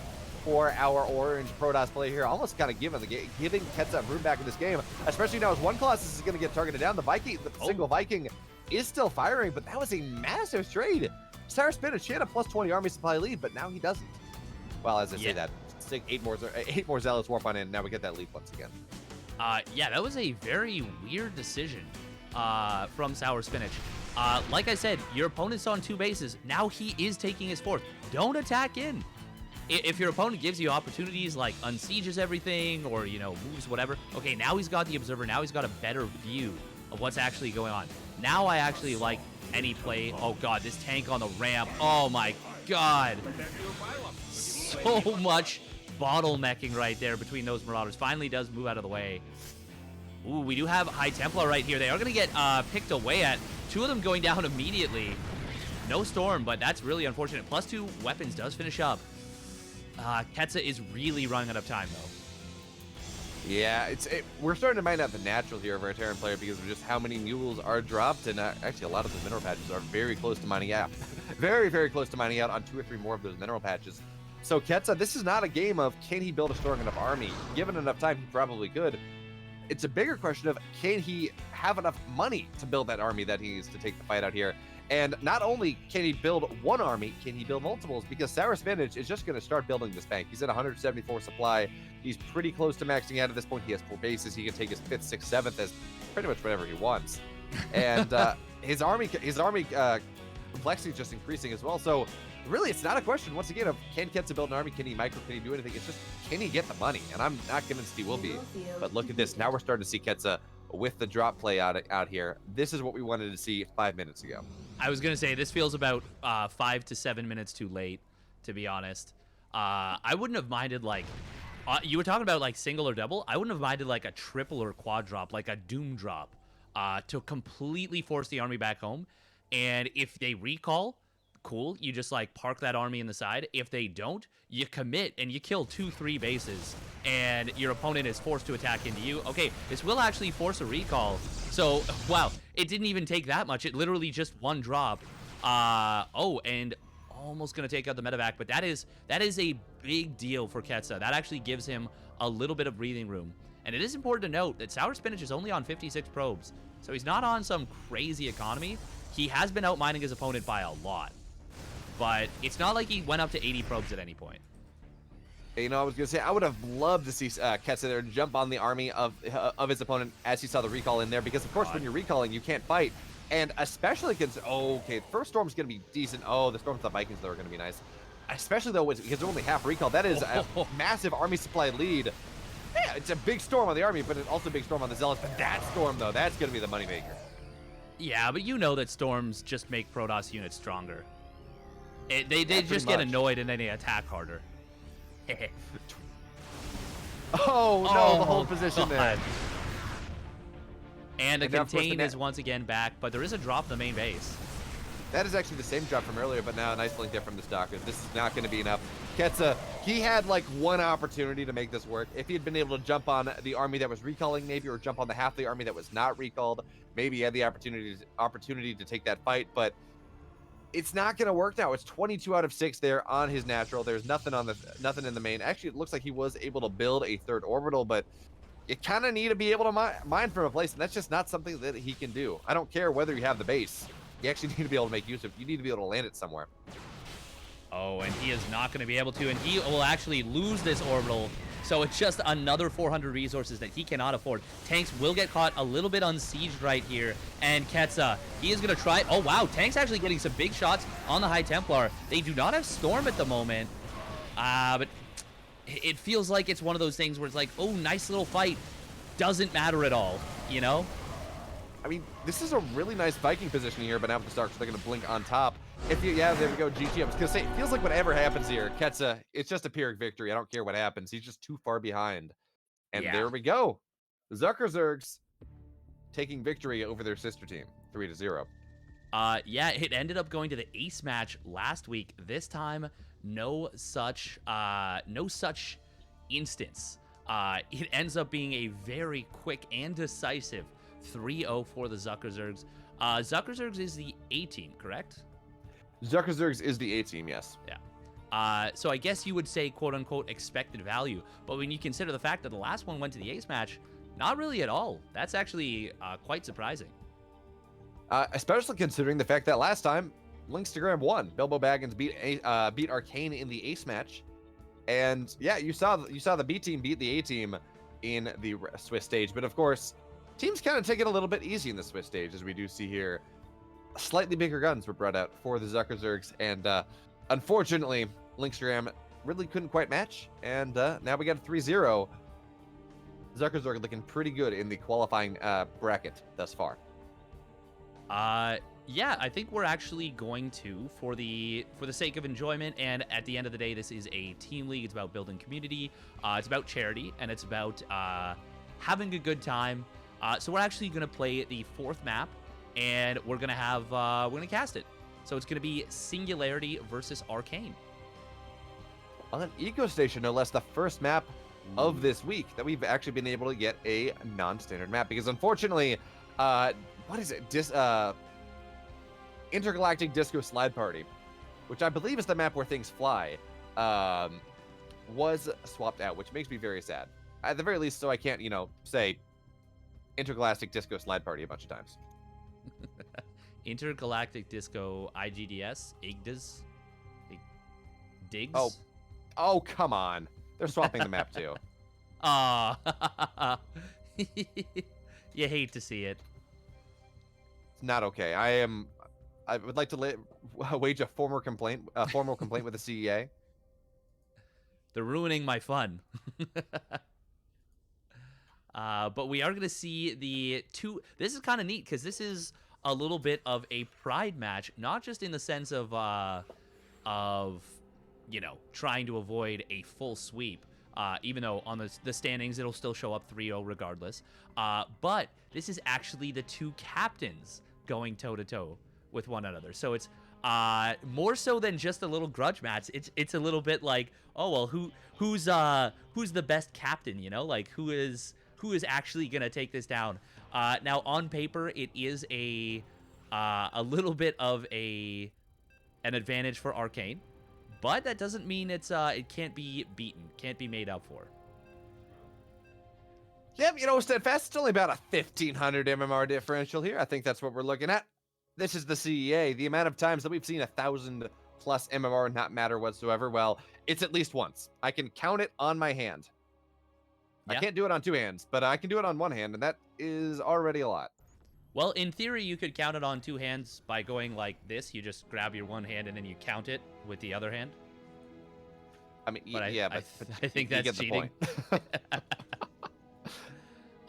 for our orange Protoss play here. Almost kind of giving Ketsa room back in this game, especially now as one Colossus is going to get targeted down. The single Viking is still firing, but that was a massive trade. Sour Spinach, he had a plus 20 army supply lead, but now he doesn't. Well, as I say that, 8 more Zealots warp on in. Now we get that lead once again. Yeah, that was a very weird decision from Sour Spinach. Like I said, your opponent's on 2 bases. Now he is taking his 4th. Don't attack in. If your opponent gives you opportunities like unsieges everything or, you know, moves whatever, okay, now he's got the Observer. Now he's got a better view of what's actually going on. Now I actually like any play. Oh, God, this tank on the ramp. Oh, my God. So much bottlenecking right there between those Marauders. Finally does move out of the way. Ooh, we do have High Templar right here. They are going to get picked away at. 2 of them going down immediately. No Storm, but that's really unfortunate. Plus 2 weapons does finish up. Ketsa is really running out of time, though. Yeah, we're starting to mine out the natural here of our Terran player because of just how many mules are dropped, and actually a lot of those mineral patches are very close to mining out. Very, very close to mining out on 2 or 3 more of those mineral patches. So Ketsa, this is not a game of can he build a strong enough army. Given enough time, he probably could. It's a bigger question of can he have enough money to build that army that he needs to take the fight out here. And not only can he build one army, can he build multiples? Because Sour Spinach is just going to start building this bank. He's at 174 supply. He's pretty close to maxing out at this point. He has 4 bases. He can take his 5th, 6th, 7th as pretty much whatever he wants. And his army complexity is just increasing as well. So really, it's not a question, once again, of can Ketsa build an army? Can he micro? Can he do anything? It's just, can he get the money? And I'm not convinced he will be. But look at this. Now we're starting to see Ketsa with the drop play out here. This is what we wanted to see 5 minutes ago. I was going to say, this feels about 5 to 7 minutes too late, to be honest. I wouldn't have minded, like, you were talking about, like, single or double. I wouldn't have minded, like, a triple or quad drop, like a Doom drop, to completely force the army back home. And if they recall, cool, you just like park that army in the side. If they don't, you commit and you kill 2-3 bases and your opponent is forced to attack into you. Okay, this will actually force a recall. So, wow, it didn't even take that much. It literally just 1 drop. Oh, and almost gonna take out the medevac, but that is a big deal for Ketsa. That actually gives him a little bit of breathing room. And it is important to note that Sour Spinach is only on 56 probes, so he's not on some crazy economy. He has been outmining his opponent by a lot, but it's not like he went up to 80 probes at any point. You know, I was going to say, I would have loved to see Ketsa there jump on the army of his opponent as he saw the recall in there, because, of course, when you're recalling, you can't fight. And especially against, oh, okay, the first storm's going to be decent. Oh, the storms with the Vikings, though, are going to be nice. Especially, though, because they're only half recall. That is a massive army supply lead. Yeah, it's a big storm on the army, but it's also a big storm on the Zealots. But that storm, though, that's going to be the moneymaker. Yeah, but you know that storms just make Protoss units stronger. They just get annoyed and then they attack harder. Oh, no, the whole position there. And a contain is once again back, but there is a drop in the main base. That is actually the same drop from earlier, but now a nice blink there from the Stalkers. This is not going to be enough. Ketsa, he had like one opportunity to make this work. If he had been able to jump on the army that was recalling, maybe, or jump on the half of the army that was not recalled, maybe he had the opportunity to take that fight. But it's not going to work now. It's 22 out of 6 there on his natural. There's nothing nothing in the main. Actually, it looks like he was able to build a third orbital, but you kind of need to be able to mine from a place, and that's just not something that he can do. I don't care whether you have the base. You actually need to be able to make use of it. You need to be able to land it somewhere. Oh, and he is not going to be able to, and he will actually lose this orbital. So it's just another 400 resources that he cannot afford. Tanks will get caught a little bit unsieged right here. And Ketsa, he is going to try. Oh, wow. Tank's actually getting some big shots on the High Templar. They do not have Storm at the moment. But it feels like it's one of those things where it's like, oh, nice little fight. Doesn't matter at all, you know? I mean, this is a really nice Viking position here, but now with the Starks, they're going to blink on top. Yeah, there we go, GG. I was going to say, it feels like whatever happens here, Ketsa, it's just a Pyrrhic victory. I don't care what happens. He's just too far behind. And there we go. The Zuckerzergs taking victory over their sister team, 3-0. Yeah, it ended up going to the ace match last week. This time, no such instance. It ends up being a very quick and decisive 3-0 for the Zuckerzergs. Zuckerzergs is the A team, correct? Zuckerzergs is the A team, yes. Yeah. So I guess you would say, quote unquote, expected value. But when you consider the fact that the last one went to the ace match, not really at all. That's actually quite surprising. Especially considering the fact that last time, Lingstagram won. Bilbo Baggins beat Arcane in the ace match. And yeah, you saw the B team beat the A team in the Swiss stage. But of course, teams kind of take it a little bit easy in the Swiss stage, as we do see here. Slightly bigger guns were brought out for the Zuckerzergs, and unfortunately, Lingstagram really couldn't quite match, and now we got a 3-0. Zuckerzerg looking pretty good in the qualifying bracket thus far. Yeah, I think we're actually going to, for the sake of enjoyment, and at the end of the day, this is a team league. It's about building community. It's about charity, and it's about having a good time. So we're actually going to play the fourth map, and we're going to cast it. So it's going to be Singularity versus Arcane. On Eco Station, no less, the first map of this week that we've actually been able to get a non-standard map, because unfortunately, what is it? Intergalactic Disco Slide Party, which I believe is the map where things fly, was swapped out, which makes me very sad. At the very least, so I can't, say Intergalactic Disco Slide Party a bunch of times. Intergalactic Disco IGDS Igdas Digs. Oh, come on! They're swapping the map too. You hate to see it. It's not okay. I would like to wage a formal complaint with the CEA. They're ruining my fun. But we are going to see the two. This is kind of neat because this is a little bit of a pride match, not just in the sense of trying to avoid a full sweep. Even though on the standings it'll still show up 3-0 regardless. But this is actually the two captains going toe to toe with one another. So it's more so than just a little grudge match. It's a little bit like, oh well, who's the best captain? Like who is actually gonna take this down? Now on paper it is a little bit of an advantage for Arcane, but that doesn't mean it can't be beaten, can't be made up for. Yep, Steadfast, it's only about a 1,500 MMR differential here. I think that's what we're looking at. This is the CEA. The amount of times that we've seen 1,000+ MMR not matter whatsoever, well, it's at least once. I can count it on my hand. Yeah. I can't do it on two hands, but I can do it on one hand, and that is already a lot. Well, in theory, you could count it on two hands by going like this. You just grab your one hand and then you count it with the other hand. I mean, but I think that's cheating.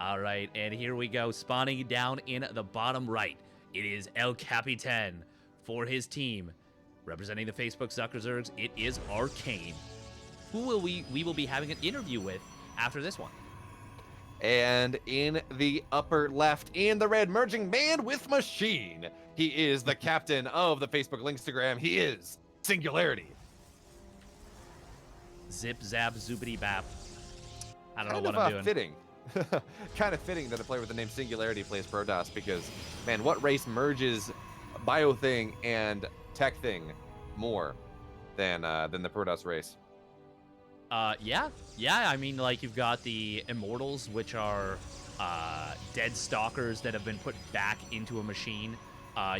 All right, and here we go. Spawning down in the bottom right, it is El Capitan for his team. Representing the Facebook Zuckerzergs, it is Arcane. Who will we will be having an interview with after this one. And in the upper left, in the red, merging man with machine, he is the captain of the Facebook Lingstagram. He is Singularity. Zip, zap, zoopity, bap. I don't know what I'm doing. Fitting. Kind of fitting that a player with the name Singularity plays Protoss, because, man, what race merges Biothing and tech thing more than the Protoss race. Yeah. I mean, like, you've got the Immortals, which are dead stalkers that have been put back into a machine.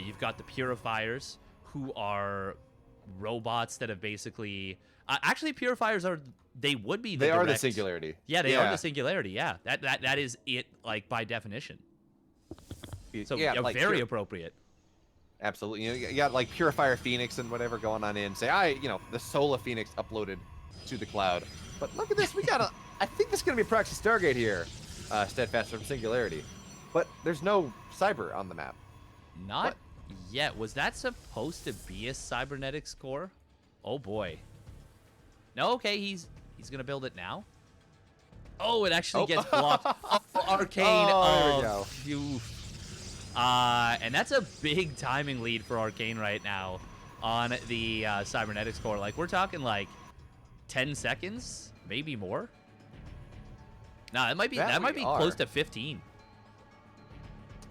You've got the Purifiers, who are robots that have basically... actually, Purifiers would be the They are the direct... Singularity. Yeah, they are the Singularity, yeah. That is it, like, by definition. So, yeah, like, very appropriate. Absolutely. You got, like, Purifier Phoenix and whatever going on in. Say, the Sola Phoenix uploaded to the cloud. But look at this. We got I think this is going to be a proxy Stargate here. Steadfast from Singularity. But there's no Cyber on the map. Not yet. Was that supposed to be a cybernetics core? Oh, boy. No, okay, he's going to build it now. Oh, it actually gets blocked. Oh, Arcane. Oh, there we go. And that's a big timing lead for Arcane right now on the cybernetics core. Like, we're talking like 10 seconds, maybe more. No, it might be that might be close to 15.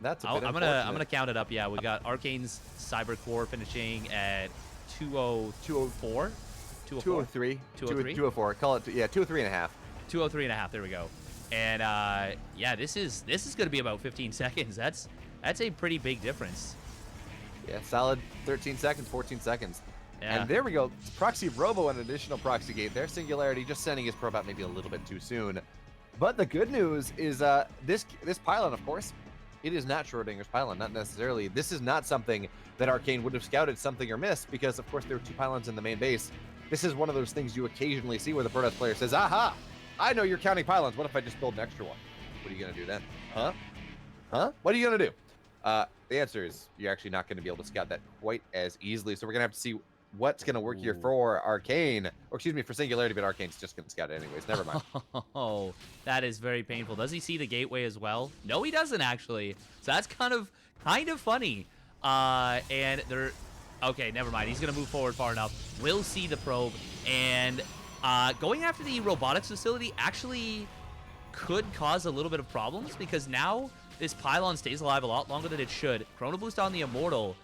That's a bit I'm gonna count it up. Yeah, we got Arcane's cyber core finishing at 204, 203, 203, 204. Call it 203 and a half. 203 and a half. There we go. And yeah, this is gonna be about 15 seconds. That's a pretty big difference. Yeah, solid 13 seconds, 14 seconds. Yeah. And there we go. Proxy Robo, an additional proxy gate there. Singularity just sending his probe out maybe a little bit too soon. But the good news is this pylon, of course, it is not Schrodinger's pylon, not necessarily. This is not something that Arcane would have scouted something or missed because, of course, there were 2 pylons in the main base. This is one of those things you occasionally see where the Protoss player says, aha, I know you're counting pylons. What if I just build an extra one? What are you going to do then? Huh? What are you going to do? The answer is you're actually not going to be able to scout that quite as easily. So we're going to have to see what's going to work here for Arcane, or excuse me, for Singularity, but Arcane's just going to scout it anyways. Never mind. Oh, that is very painful. Does he see the gateway as well? No, he doesn't actually. So that's kind of funny. And they're okay. Never mind. He's going to move forward far enough. We'll see the probe, and going after the robotics facility actually could cause a little bit of problems because now this pylon stays alive a lot longer than it should. Chrono Boost on the Immortal,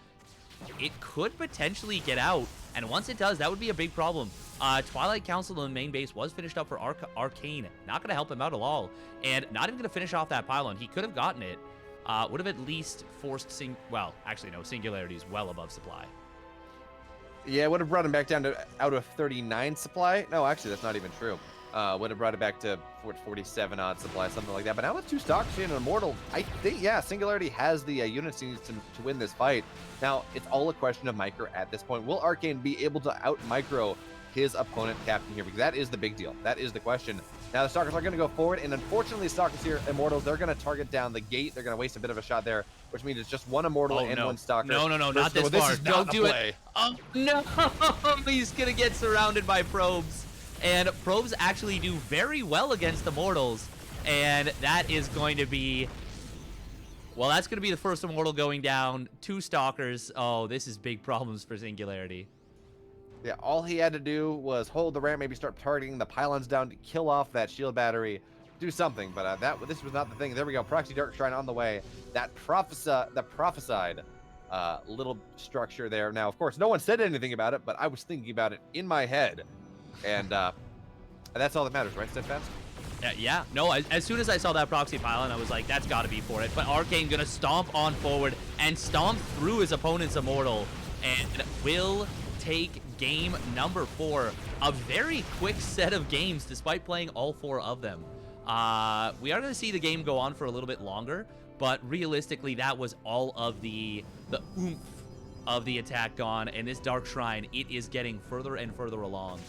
it could potentially get out, and once it does, that would be a big problem. Twilight Council in the main base was finished up for Arcane. Not going to help him out at all, and not even going to finish off that pylon. He could have gotten it. Would have at least forced well, actually, no, Singularity is well above supply. Yeah, it would have brought him back down to out of 39 supply. No, actually, that's not even true. Would have brought it back to 47 odd supply, something like that. But now with 2 stocks and an Immortal, I think, yeah, Singularity has the units he needs to win this fight. Now, it's all a question of micro at this point. Will Arcane be able to out-micro his opponent captain here? Because that is the big deal. That is the question. Now, the Stalkers are going to go forward, and unfortunately, Stalkers here, Immortals, they're going to target down the gate. They're going to waste a bit of a shot there, which means it's just 1 Immortal and 1 Stalker. No, not this far. Don't do it. Oh, no. He's going to get surrounded by probes. And probes actually do very well against Immortals. And that is going to be... Well, that's going to be the first Immortal going down. 2 Stalkers. Oh, this is big problems for Singularity. Yeah, all he had to do was hold the ramp, maybe start targeting the pylons down to kill off that shield battery, do something. But this was not the thing. There we go. Proxy Dark Shrine on the way. That prophesied little structure there. Now, of course, no one said anything about it, but I was thinking about it in my head. And that's all that matters, right, Steadfast? Yeah. No, as soon as I saw that proxy pylon, I was like, that's got to be for it. But Arcane going to stomp on forward and stomp through his opponent's Immortal and will take game number 4. A very quick set of games despite playing all 4 of them. We are going to see the game go on for a little bit longer, but realistically, that was all of the oomph of the attack gone. And this Dark Shrine, it is getting further and further along.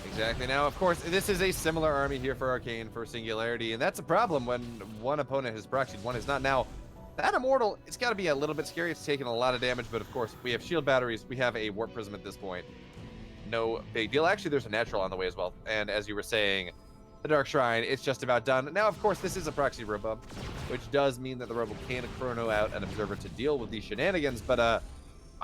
Exactly. Now, of course, this is a similar army here for Arcane, for Singularity, and that's a problem when one opponent has proxied, one is not. Now, that Immortal, it's got to be a little bit scary. It's taking a lot of damage, but of course, we have shield batteries. We have a Warp Prism at this point. No big deal. Actually, there's a Natural on the way as well. And as you were saying, the Dark Shrine, it's just about done. Now, of course, this is a proxy Robo, which does mean that the Robo can chrono out an Observer to deal with these shenanigans, but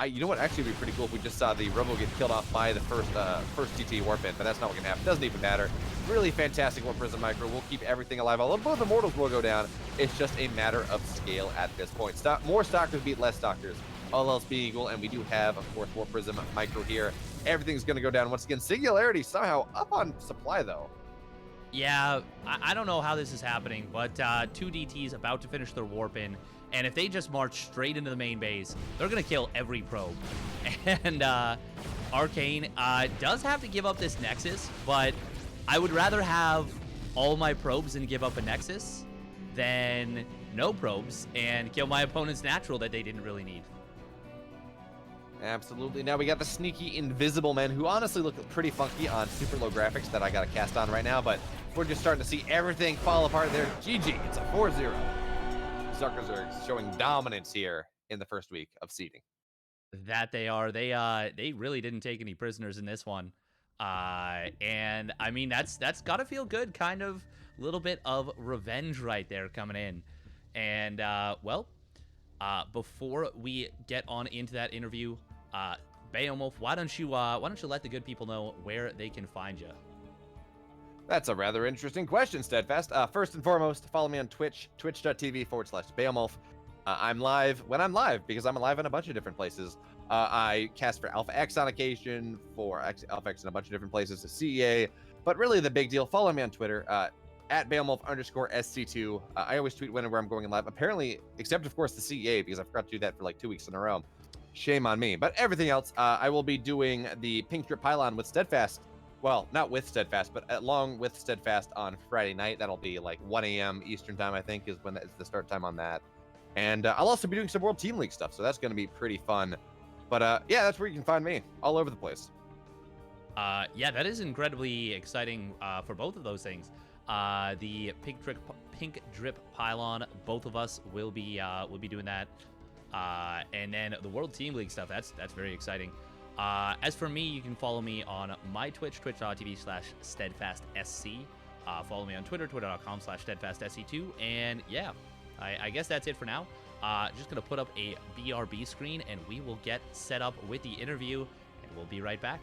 you know what? Actually, it'd be pretty cool if we just saw the Robo get killed off by the first TT Warp in, but that's not what can happen. Doesn't even matter. Really fantastic Warp Prism Micro. We'll keep everything alive. Although both Immortals will go down, it's just a matter of scale at this point. More Stalkers beat less Stalkers all else being equal, and we do have, of course, War Prism Micro here. Everything's going to go down once again. Singularity somehow up on supply, though. Yeah, I don't know how this is happening, but 2DT's about to finish their warp in, and if they just march straight into the main base, they're going to kill every probe. And Arcane does have to give up this Nexus, but I would rather have all my probes and give up a Nexus than no probes and kill my opponent's natural that they didn't really need. Absolutely. Now we got the sneaky invisible men who honestly look pretty funky on super low graphics that I got to cast on right now, but we're just starting to see everything fall apart there. GG, it's a 4-0. Zuckerzerg showing dominance here in the first week of seeding. That they are. They really didn't take any prisoners in this one. And I mean, that's got to feel good. Kind of a little bit of revenge right there coming in. And, well, before we get on into that interview, Beowulf, why don't you let the good people know where they can find you? That's a rather interesting question, Steadfast. First and foremost, follow me on Twitch, twitch.tv/Beowulf. I'm live when I'm live, because I'm live in a bunch of different places. I cast for Alpha X on occasion, for Alpha X in a bunch of different places, to CEA. But really the big deal, follow me on Twitter, at Beowulf_SC2. I always tweet whenever I'm going live, apparently, except of course the CEA, because I forgot to do that for like 2 weeks in a row. Shame on me. But everything else, I will be doing the Pink Drip Pylon with Steadfast. Well, not with Steadfast, but along with Steadfast on Friday night. That'll be like 1 a.m. Eastern time, I think, is when it's the start time on that. And I'll also be doing some World Team League stuff, so that's going to be pretty fun. But yeah, that's where you can find me, all over the place. Yeah, that is incredibly exciting for both of those things. The Pink Drip Pylon, both of us will be doing that. And then the World Team League stuff, that's very exciting. As for me, you can follow me on my Twitch, twitch.tv/steadfastsc. Follow me on Twitter, twitter.com/steadfastsc2. And yeah, I guess that's it for now. Just going to put up a BRB screen, and we will get set up with the interview, and we'll be right back.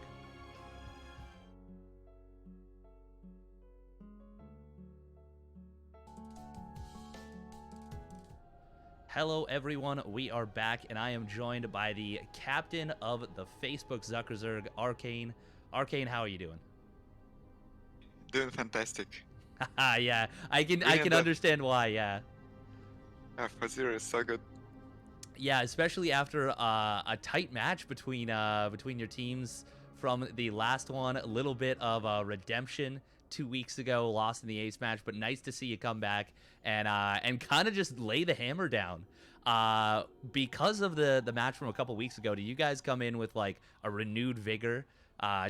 Hello, everyone. We are back, and I am joined by the captain of the Facebook Zuckerzerg, Arcane. Arcane, how are you doing? Doing fantastic. Yeah, I can understand why. Yeah. F0 is so good. Yeah, especially after a tight match between your teams from the last one. A little bit of redemption 2 weeks ago, lost in the ace match, but nice to see you come back and kind of just lay the hammer down. Because of the match from a couple weeks ago, do you guys come in with like a renewed vigor?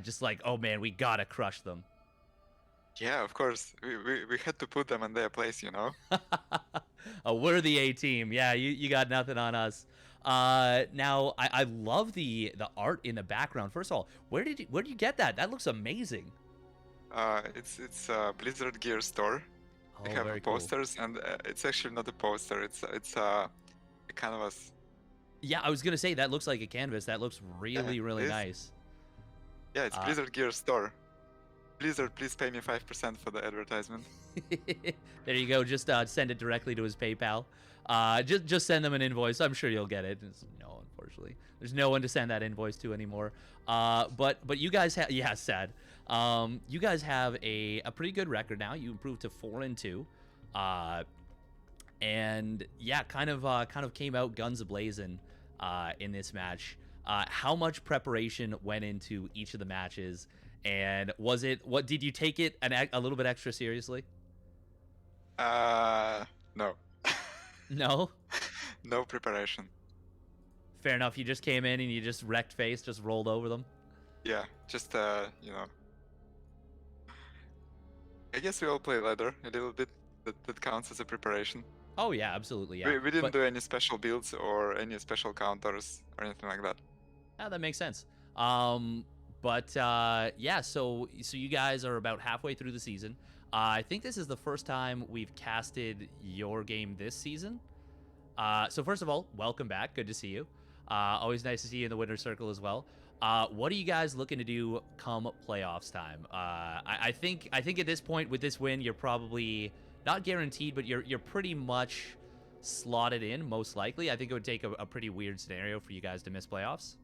Just like, oh man, we gotta crush them. Yeah, of course. We had to put them in their place, you know? We're the A team. Yeah, you got nothing on us. Now I love the art in the background. First of all, where did you get that? That looks amazing. It's a Blizzard Gear store. They have posters, cool. And it's actually not a poster. It's a canvas. Yeah, I was gonna say that looks like a canvas. That looks really nice. Yeah, it's Blizzard Gear store. Blizzard, please pay me 5% for the advertisement. There you go. Just send it directly to his PayPal. Just send them an invoice. I'm sure you'll get it. No, unfortunately, there's no one to send that invoice to anymore. But you guys have, yeah, sad. You guys have a pretty good record now. You improved to 4-2, and yeah, kind of came out guns a-blazing in this match. How much preparation went into each of the matches? And what did you take it a little bit extra seriously? No. No? No preparation. Fair enough. You just came in and you just wrecked face, just rolled over them? Yeah, just, you know. I guess we all play ladder a little bit. That counts as a preparation. Oh, yeah, absolutely, yeah. We didn't do any special builds or any special counters or anything like that. Yeah, that makes sense. But yeah, so you guys are about halfway through the season. I think this is the first time we've casted your game this season. So first of all, welcome back. Good to see you. Always nice to see you in the winner's circle as well. What are you guys looking to do come playoffs time? I think at this point with this win, you're probably not guaranteed, but you're pretty much slotted in, most likely. I think it would take a pretty weird scenario for you guys to miss playoffs.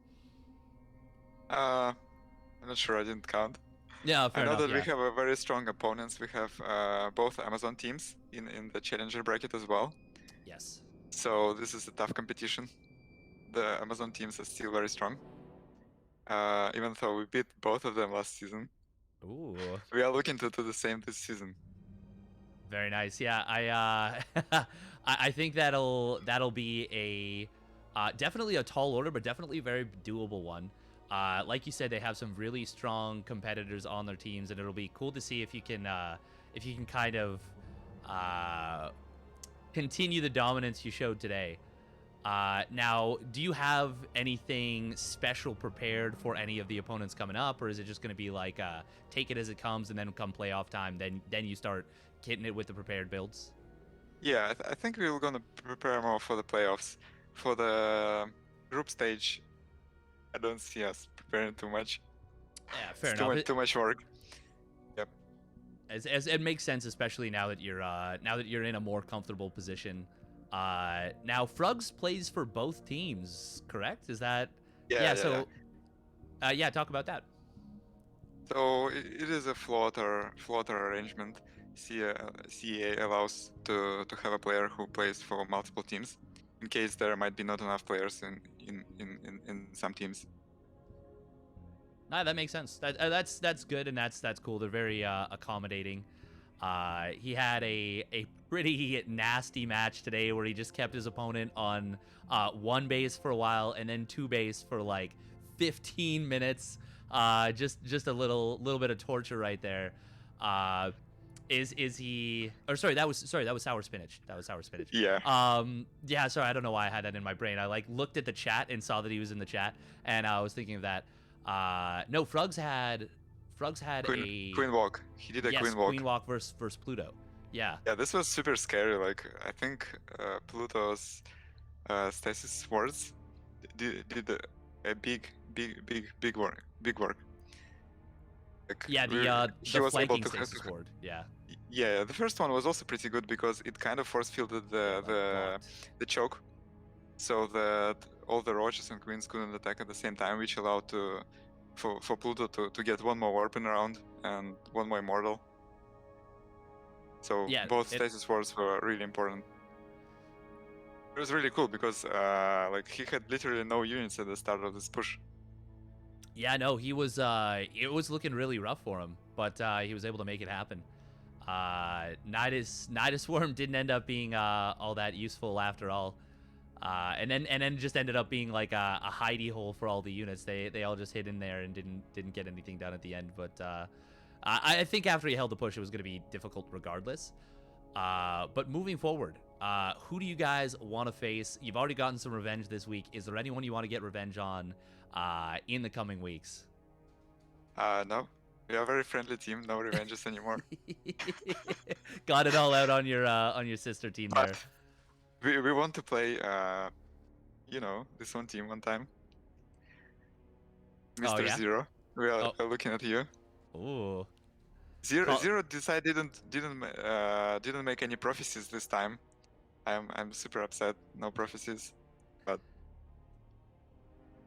I'm not sure. I didn't count. Yeah, I fair know enough. that we Yeah. have a very strong opponents. We have both Amazon teams in the challenger bracket as well. Yes. So this is a tough competition. The Amazon teams are still very strong. Even though we beat both of them last season, Ooh. we are looking to do the same this season. Very nice. Yeah, I think that'll be a definitely a tall order, but definitely a very doable one. Like you said, they have some really strong competitors on their teams, and it'll be cool to see if you can kind of continue the dominance you showed today. Now, do you have anything special prepared for any of the opponents coming up, or is it just going to be like take it as it comes, and then come playoff time, then you start hitting it with the prepared builds? Yeah, I think we're gonna prepare more for the playoffs. For the group stage, I don't see us preparing too much. Yeah, fair It's enough. too much work. Yep. As it makes sense, especially now that you're in a more comfortable position. Now Frugs plays for both teams, correct? Is that? Yeah. So, talk about that. So it is a floater arrangement. CEA allows to have a player who plays for multiple teams, in case there might be not enough players in some teams. Nah, that makes sense. That's good, and that's cool. They're very accommodating. He had a pretty nasty match today where he just kept his opponent on one base for a while and then two base for like 15 minutes. Just a little bit of torture right there. Is he? Or sorry, that was sour spinach. That was sour spinach. Yeah. Yeah. Sorry, I don't know why I had that in my brain. I like looked at the chat and saw that he was in the chat, and I was thinking of that. No, Frugs had Queen walk. He did a yes, queen walk. Queen walk versus Pluto. Yeah. Yeah, this was super scary. Like I think Pluto's stasis swords did a big work. Like, Yeah, he the was able flanking to stasis ward. Yeah. Yeah, the first one was also pretty good because it kind of force fielded the choke, so that all the roaches and queens couldn't attack at the same time, which allowed for Pluto to get one more warping round and one more immortal. So Yeah, both stasis wards were really important. It was really cool because like he had literally no units at the start of this push. Yeah, no, he was it was looking really rough for him, but he was able to make it happen. Nidus Worm didn't end up being all that useful after all. And then just ended up being like a hidey hole for all the units. They all just hid in there and didn't get anything done at the end. But I think after he held the push, it was going to be difficult regardless. But moving forward, who do you guys want to face? You've already gotten some revenge this week. Is there anyone you want to get revenge on in the coming weeks? No, we are a very friendly team. No revenges anymore. Got it all out on your sister team there. We want to play, this one team one time. Mr. Zero, we are looking at you. Ooh. Zero decided didn't make any prophecies this time. I'm super upset. No prophecies, but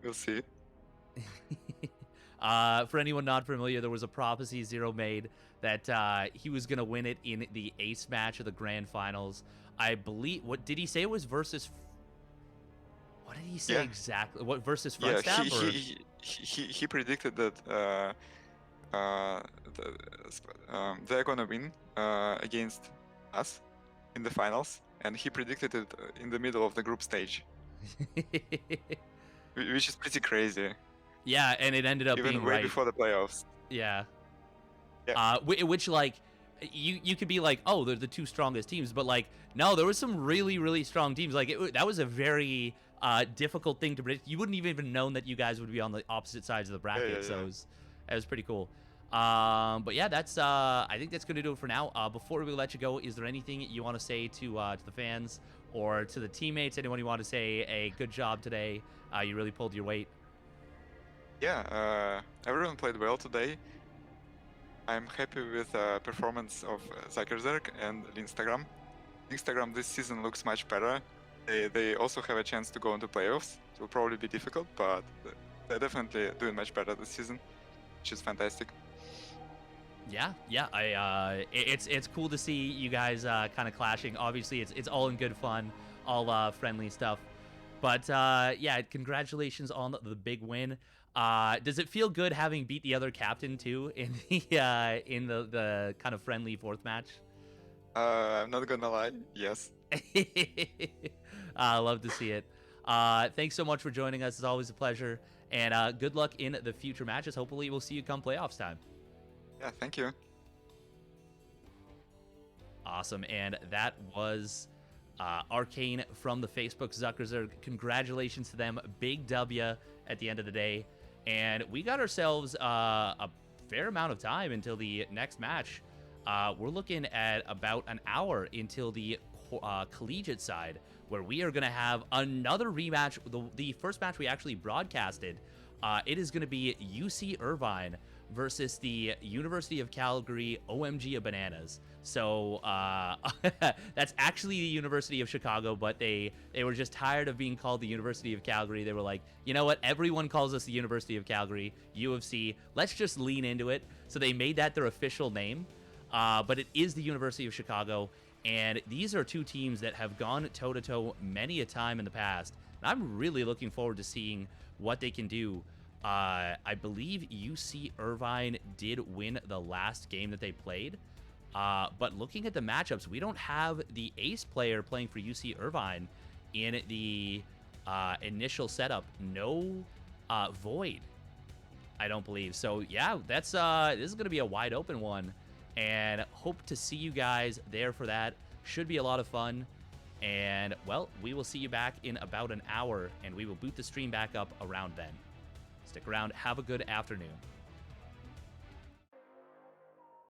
we'll see. For anyone not familiar, there was a prophecy Zero made that he was gonna win it in the ace match of the grand finals. I believe. What did he say? It was versus. What did he say exactly? What versus front stab? He predicted that they're gonna win against us in the finals, and he predicted it in the middle of the group stage, which is pretty crazy. Yeah, and it ended up even being way right before the playoffs. Yeah. Yeah. Which like. You could be like, oh, they're the two strongest teams, but like, no, there was some really, really strong teams. Like, that was a very difficult thing to predict. You wouldn't even known that you guys would be on the opposite sides of the bracket, so it was pretty cool. But yeah, that's I think that's gonna do it for now. Before we let you go, is there anything you want to say to the fans or to the teammates? Anyone you want to say a good job today? You really pulled your weight. Yeah, everyone played well today. I'm happy with the performance of Zuckerzerg and Lingstagram. Instagram this season looks much better. They also have a chance to go into playoffs. It will probably be difficult, but they're definitely doing much better this season, which is fantastic. Yeah, it's cool to see you guys kind of clashing. Obviously, it's all in good fun, all friendly stuff. But yeah, congratulations on the big win. Does it feel good having beat the other captain too in the kind of friendly fourth match? I'm not gonna lie, yes. I love to see it. Thanks so much for joining us. It's always a pleasure. And good luck in the future matches. Hopefully, we'll see you come playoffs time. Yeah, thank you. Awesome. And that was Arcane from the Facebook Zuckerzerg. Congratulations to them. Big W at the end of the day. And we got ourselves a fair amount of time until the next match. We're looking at about an hour until the collegiate side, where we are going to have another rematch. The first match we actually broadcasted, it is going to be UC Irvine versus the University of Calgary OMG Bananas. So that's actually the University of Chicago, but they were just tired of being called the University of Calgary. They were like, you know what? Everyone calls us the University of Calgary, U of C. Let's just lean into it. So they made that their official name. But it is the University of Chicago, and these are two teams that have gone toe-to-toe many a time in the past. And I'm really looking forward to seeing what they can do. I believe UC Irvine did win the last game that they played. But looking at the matchups, we don't have the ace player playing for UC Irvine in the initial setup. No Void, I don't believe. So, yeah, that's this is going to be a wide open one. And hope to see you guys there for that. Should be a lot of fun. And, well, we will see you back in about an hour, and we will boot the stream back up around then. Stick around. Have a good afternoon.